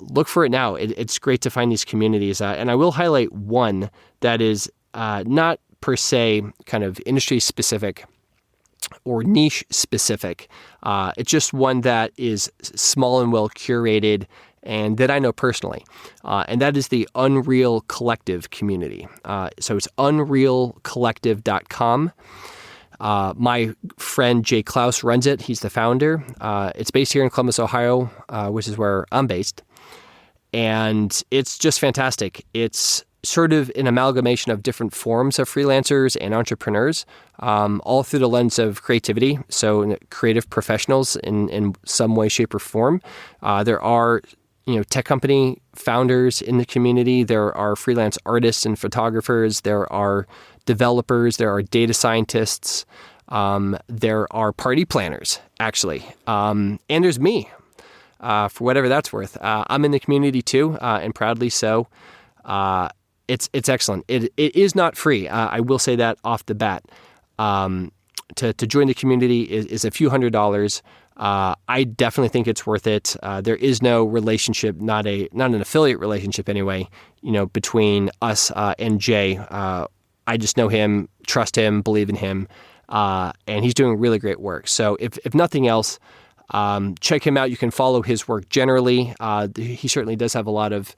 Look for it now. It's great to find these communities. And I will highlight one that is not per se kind of industry specific or niche specific. It's just one that is small and well curated, and that I know personally. And that is the Unreal Collective community. So it's unrealcollective.com. My friend Jay Klaus runs it. He's the founder. It's based here in Columbus, Ohio, which is where I'm based. And it's just fantastic. It's sort of an amalgamation of different forms of freelancers and entrepreneurs, all through the lens of creativity. So creative professionals in some way, shape, or form. There are tech company founders in the community. There are freelance artists and photographers. There are developers. There are data scientists. There are party planners, actually. And there's me, for whatever that's worth. I'm in the community too, and proudly so. It's excellent. It is not free. I will say that off the bat. To join the community is a few $100s. I definitely think it's worth it. There is no relationship, not an affiliate relationship anyway, between us and Jay. I just know him, trust him, believe in him. and he's doing really great work. So if nothing else, check him out. You can follow his work generally. He certainly does have a lot of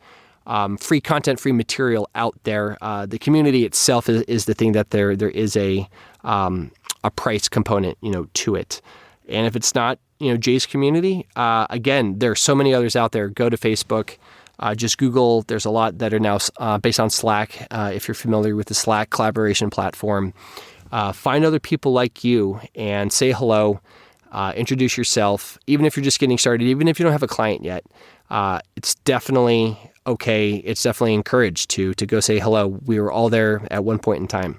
free content, free material out there. The community itself is the thing that there is a price component, to it. And if it's not, Jay's community, again, there are so many others out there. Go to Facebook, just Google. There's a lot that are now based on Slack. If you're familiar with the Slack collaboration platform, find other people like you and say hello. Introduce yourself, even if you're just getting started, even if you don't have a client yet. It's definitely okay. It's definitely encouraged to go say hello. We were all there at one point in time.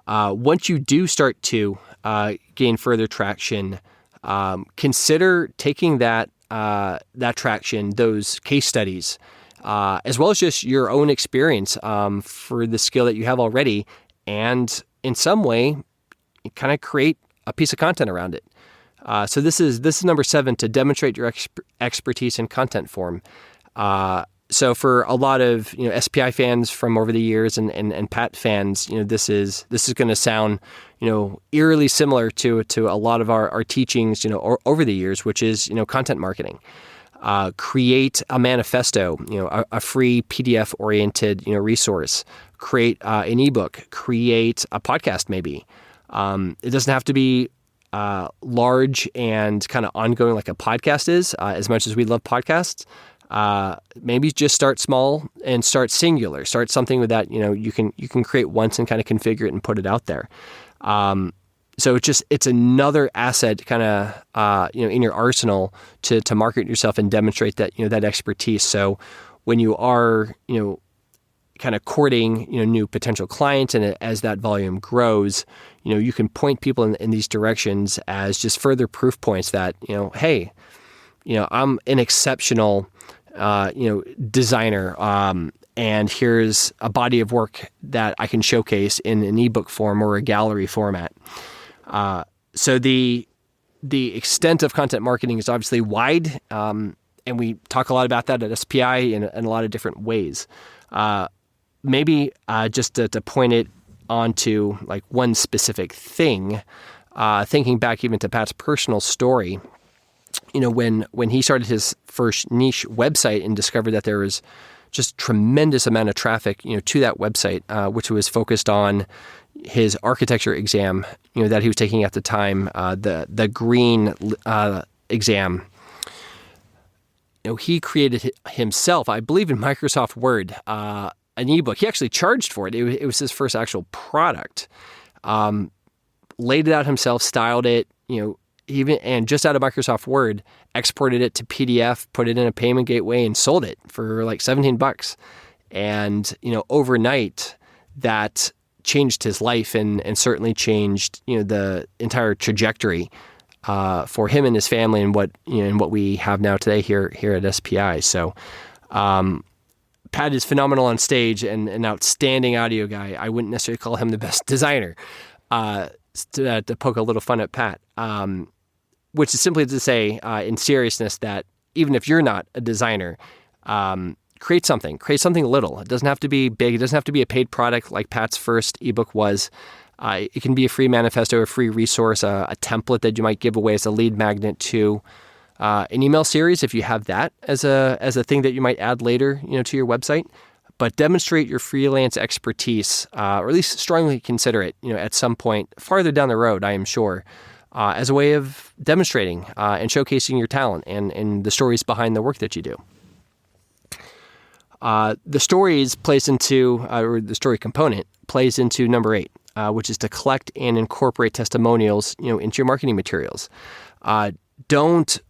Once you do start to gain further traction, consider taking that traction, those case studies, as well as just your own experience for the skill that you have already, and in some way, kind of create a piece of content around it. So this is number 7, to demonstrate your expertise in content form. So for a lot of SPI fans from over the years and Pat fans, this is going to sound eerily similar to a lot of our teachings over the years, which is content marketing. Create a manifesto, a free PDF oriented resource. Create an ebook. Create a podcast maybe. It doesn't have to be large and kind of ongoing like a podcast is, as much as we love podcasts. Maybe just start small and start singular. Start something with that, you can create once and kind of configure it and put it out there. So it's another asset kind of, in your arsenal to market yourself and demonstrate that, that expertise. So when you are, kind of courting, new potential clients, and as that volume grows, you can point people in these directions as just further proof points that, hey, I'm an exceptional, designer, and here's a body of work that I can showcase in an ebook form or a gallery format. So the extent of content marketing is obviously wide, and we talk a lot about that at SPI in a lot of different ways. Maybe just to point it onto like one specific thing, thinking back even to Pat's personal story, when he started his first niche website and discovered that there was just tremendous amount of traffic, to that website, which was focused on his architecture exam, that he was taking at the time, the green exam. He created himself, I believe in Microsoft Word, an ebook. He actually charged for it. It was his first actual product. Laid it out himself, styled it, and just out of Microsoft Word, exported it to PDF, put it in a payment gateway, and sold it for like $17. And overnight, that changed his life and certainly changed the entire trajectory for him and his family, and what we have now today here at SPI. So. Pat is phenomenal on stage and an outstanding audio guy. I wouldn't necessarily call him the best designer, to poke a little fun at Pat, which is simply to say, in seriousness, that even if you're not a designer, create something little. It doesn't have to be big. It doesn't have to be a paid product like Pat's first ebook was. It can be a free manifesto, a free resource, a template that you might give away as a lead magnet to an email series, if you have that as a thing that you might add later, to your website. But demonstrate your freelance expertise, or at least strongly consider it, at some point farther down the road, I am sure, as a way of demonstrating and showcasing your talent and the stories behind the work that you do. The stories plays into, or the story component plays into number 8, which is to collect and incorporate testimonials, into your marketing materials. Don't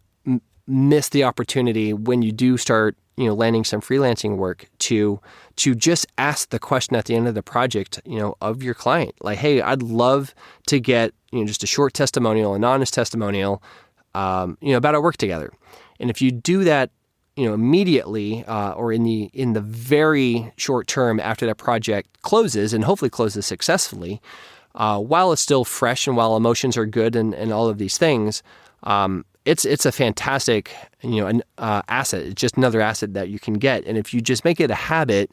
miss the opportunity when you do start, landing some freelancing work to just ask the question at the end of the project, of your client. Like, hey, I'd love to get, just a short testimonial, an honest testimonial, about our work together. And if you do that, immediately, or in the very short term after that project closes, and hopefully closes successfully, while it's still fresh and while emotions are good and all of these things, it's a fantastic, asset. It's just another asset that you can get. And if you just make it a habit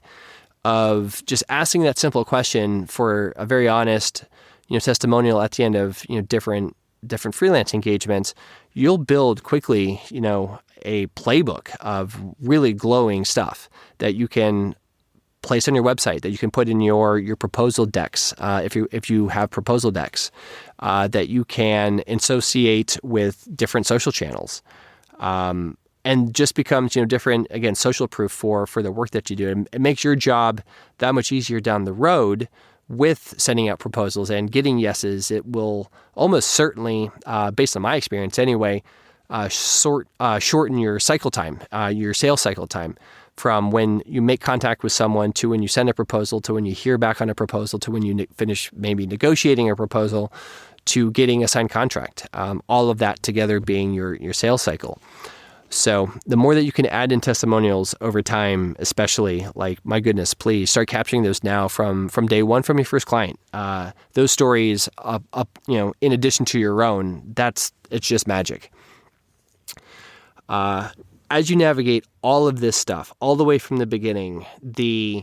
of just asking that simple question for a very honest, testimonial at the end of different freelance engagements, you'll build quickly a playbook of really glowing stuff that you can place on your website, that you can put in your proposal decks, if you have proposal decks, that you can associate with different social channels, and just becomes different, again, social proof for the work that you do. And it makes your job that much easier down the road with sending out proposals and getting yeses. It will almost certainly, based on my experience anyway, shorten your cycle time, your sales cycle time, from when you make contact with someone to when you send a proposal to when you hear back on a proposal to when you finish maybe negotiating a proposal to getting a signed contract. All of that together being your sales cycle. So the more that you can add in testimonials over time, especially, like, my goodness, please start capturing those now from day one, from your first client. Those stories up, in addition to your own, it's just magic. As you navigate all of this stuff, all the way from the beginning, the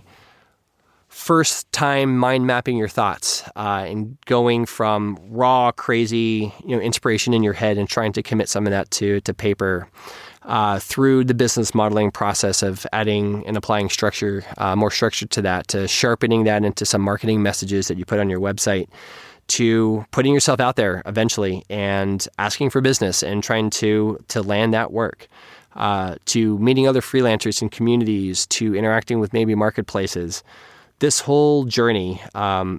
first time mind mapping your thoughts, and going from raw, crazy, inspiration in your head and trying to commit some of that to paper, through the business modeling process of adding and applying structure, more structure to that, to sharpening that into some marketing messages that you put on your website, to putting yourself out there eventually and asking for business and trying to land that work, to meeting other freelancers in communities, to interacting with maybe marketplaces. This whole journey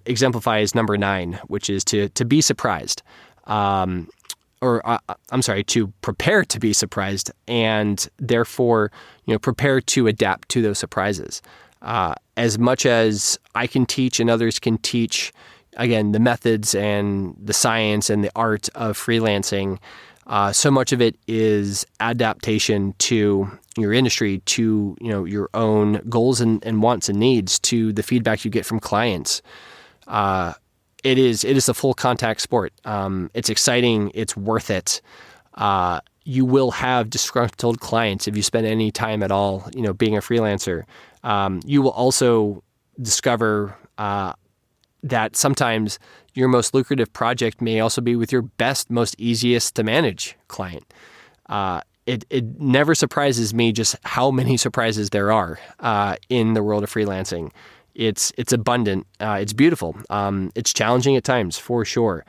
exemplifies number 9, which is to be surprised. To prepare to be surprised, and therefore, prepare to adapt to those surprises. As much as I can teach and others can teach, again, the methods and the science and the art of freelancing, so much of it is adaptation to your industry, to your own goals and wants and needs, to the feedback you get from clients. It is a full contact sport. It's exciting. It's worth it. You will have disgruntled clients if you spend any time at all, being a freelancer. You will also discover that sometimes your most lucrative project may also be with your best, most easiest to manage client. It never surprises me just how many surprises there are in the world of freelancing. It's abundant. It's beautiful. It's challenging at times, for sure.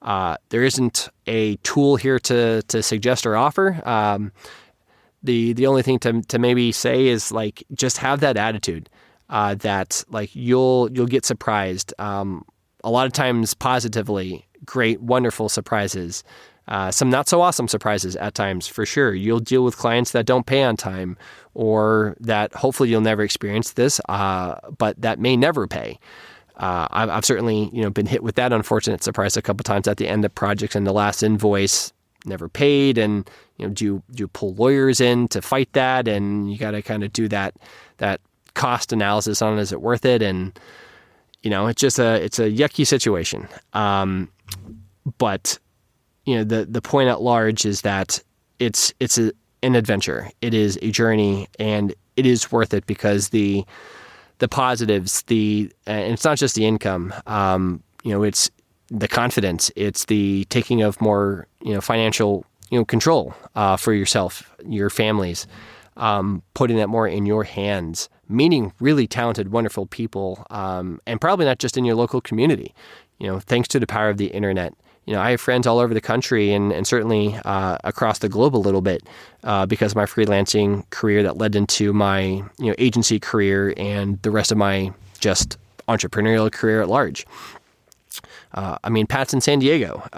There isn't a tool here to suggest or offer. The only thing to maybe say is, like, just have that attitude that, like, you'll get surprised. A lot of times positively, great, wonderful surprises. Some not so awesome surprises at times, for sure. You'll deal with clients that don't pay on time, or that hopefully you'll never experience this, but that may never pay. I've certainly been hit with that unfortunate surprise a couple times at the end of projects, and the last invoice never paid, and do you pull lawyers in to fight that, and you got to kind of do that cost analysis on it. Is it worth it? And it's a yucky situation. But the point at large is that it's an adventure. It is a journey, and it is worth it because the positives, and it's not just the income. It's the confidence. It's the taking of more financial control for yourself, your families, putting that more in your hands, meeting really talented, wonderful people, and probably not just in your local community. Thanks to the power of the internet. I have friends all over the country and certainly across the globe a little bit because of my freelancing career that led into my agency career and the rest of my just entrepreneurial career at large. Pat's in San Diego,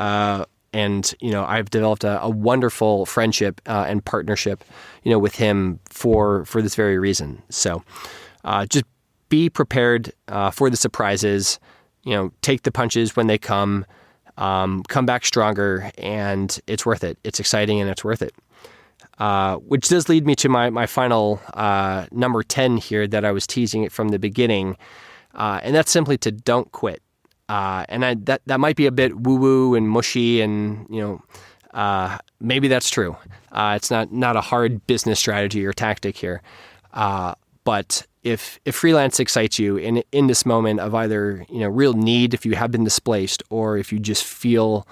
and I've developed a wonderful friendship and partnership with him for this very reason. So just be prepared for the surprises. Take the punches when they come. Come back stronger, and it's worth it. It's exciting and it's worth it. Which does lead me to my final number 10 here that I was teasing it from the beginning, and that's simply to don't quit. And that might be a bit woo-woo and mushy, and maybe that's true. It's not a hard business strategy or tactic here, but if freelance excites you in this moment of either, real need, if you have been displaced, or if you just feel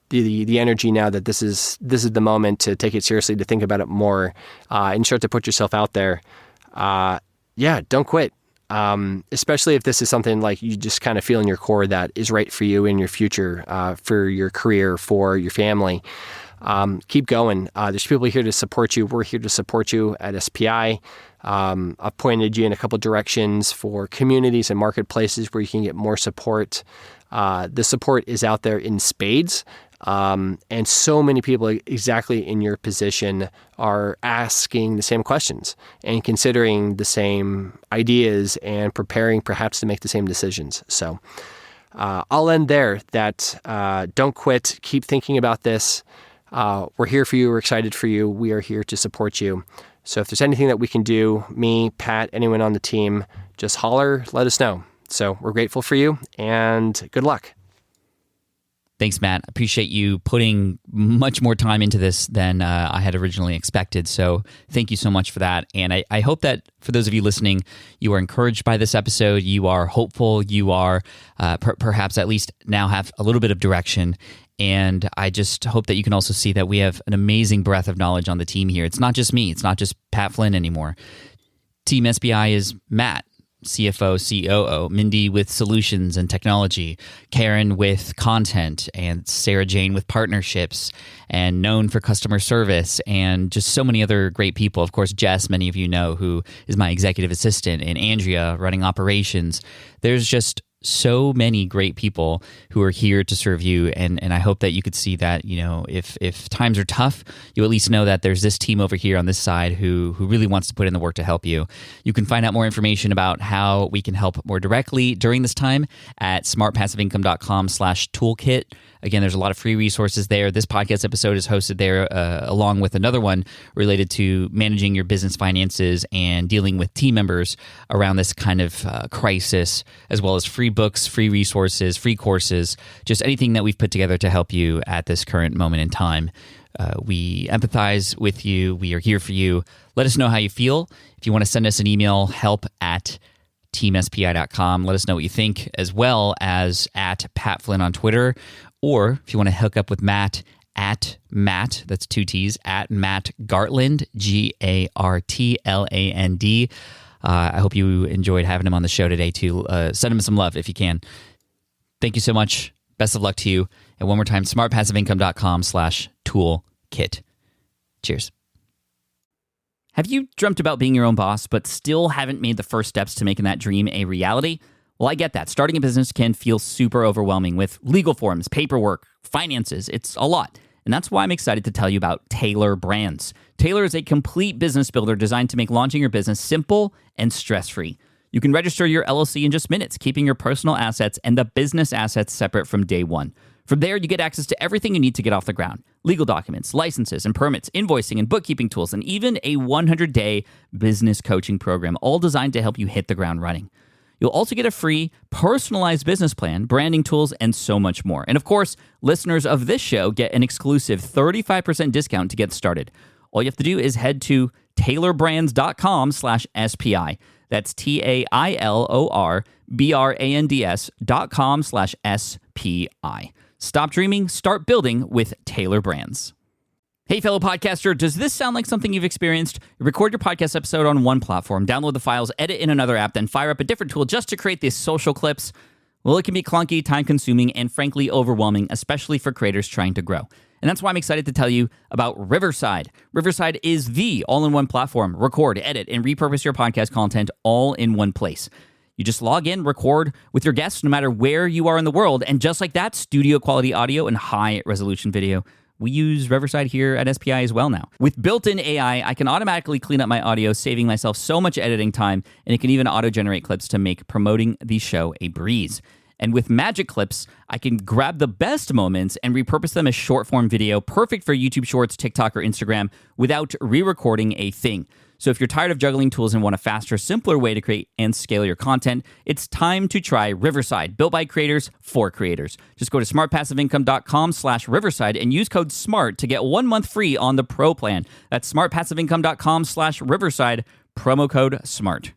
the energy now that this is the moment to take it seriously, to think about it more, and start to put yourself out there, don't quit. Especially if this is something like you just kind of feel in your core that is right for you in your future, for your career, for your family. Keep going. There's people here to support you. We're here to support you at SPI. I've pointed you in a couple directions for communities and marketplaces where you can get more support. The support is out there in spades. And so many people exactly in your position are asking the same questions and considering the same ideas and preparing perhaps to make the same decisions. So I'll end there. Don't quit. Keep thinking about this. We're here for you. We're excited for you. We are here to support you. So if there's anything that we can do, me, Pat, anyone on the team, just holler, let us know. So we're grateful for you, and good luck. Thanks, Matt. Appreciate you putting much more time into this than I had originally expected. So thank you so much for that. And I hope that for those of you listening, you are encouraged by this episode. You are hopeful. You are perhaps at least now have a little bit of direction. And I just hope that you can also see that we have an amazing breadth of knowledge on the team here. It's not just me. It's not just Pat Flynn anymore. Team SPI is Matt, CFO, COO, Mindy with solutions and technology, Karen with content, and Sarah Jane with partnerships, and known for customer service, and just so many other great people. Of course, Jess, many of you know, who is my executive assistant, and Andrea running operations. There's just so many great people who are here to serve you, and I hope that you could see that, if times are tough, you at least know that there's this team over here on this side who really wants to put in the work to help you. You can find out more information about how we can help more directly during this time at smartpassiveincome.com/toolkit. Again, there's a lot of free resources there. This podcast episode is hosted there along with another one related to managing your business finances and dealing with team members around this kind of crisis, as well as free books, free resources, free courses, just anything that we've put together to help you at this current moment in time. We empathize with you. We are here for you. Let us know how you feel. If you want to send us an email, help@teamspi.com. Let us know what you think, as well as at Pat Flynn on Twitter. Or if you want to hook up with Matt, at Matt, that's 2 T's, at Matt Gartland, Gartland. I hope you enjoyed having him on the show today too. Send him some love if you can. Thank you so much. Best of luck to you. And one more time, smartpassiveincome.com/toolkit. Cheers. Have you dreamt about being your own boss, but still haven't made the first steps to making that dream a reality? Well, I get that. Starting a business can feel super overwhelming with legal forms, paperwork, finances. It's a lot. And that's why I'm excited to tell you about Tailor Brands. Tailor is a complete business builder designed to make launching your business simple and stress-free. You can register your LLC in just minutes, keeping your personal assets and the business assets separate from day one. From there, you get access to everything you need to get off the ground: legal documents, licenses and permits, invoicing and bookkeeping tools, and even a 100-day business coaching program, all designed to help you hit the ground running. You'll also get a free personalized business plan, branding tools, and so much more. And of course, listeners of this show get an exclusive 35% discount to get started. All you have to do is head to tailorbrands.com/SPI. That's TAILORBRANDS.com/SPI. Stop dreaming, start building with Tailor Brands. Hey, fellow podcaster, does this sound like something you've experienced? Record your podcast episode on one platform, download the files, edit in another app, then fire up a different tool just to create these social clips? Well, it can be clunky, time-consuming, and frankly overwhelming, especially for creators trying to grow. And that's why I'm excited to tell you about Riverside. Riverside is the all-in-one platform. Record, edit, and repurpose your podcast content all in one place. You just log in, record with your guests no matter where you are in the world, and just like that, studio-quality audio and high-resolution video. We use Riverside here at SPI as well now. With built-in AI, I can automatically clean up my audio, saving myself so much editing time, and it can even auto-generate clips to make promoting the show a breeze. And with Magic Clips, I can grab the best moments and repurpose them as short-form video, perfect for YouTube Shorts, TikTok, or Instagram, without re-recording a thing. So if you're tired of juggling tools and want a faster, simpler way to create and scale your content, it's time to try Riverside, built by creators for creators. Just go to smartpassiveincome.com/Riverside and use code SMART to get 1 month free on the Pro plan. That's smartpassiveincome.com/Riverside, promo code SMART.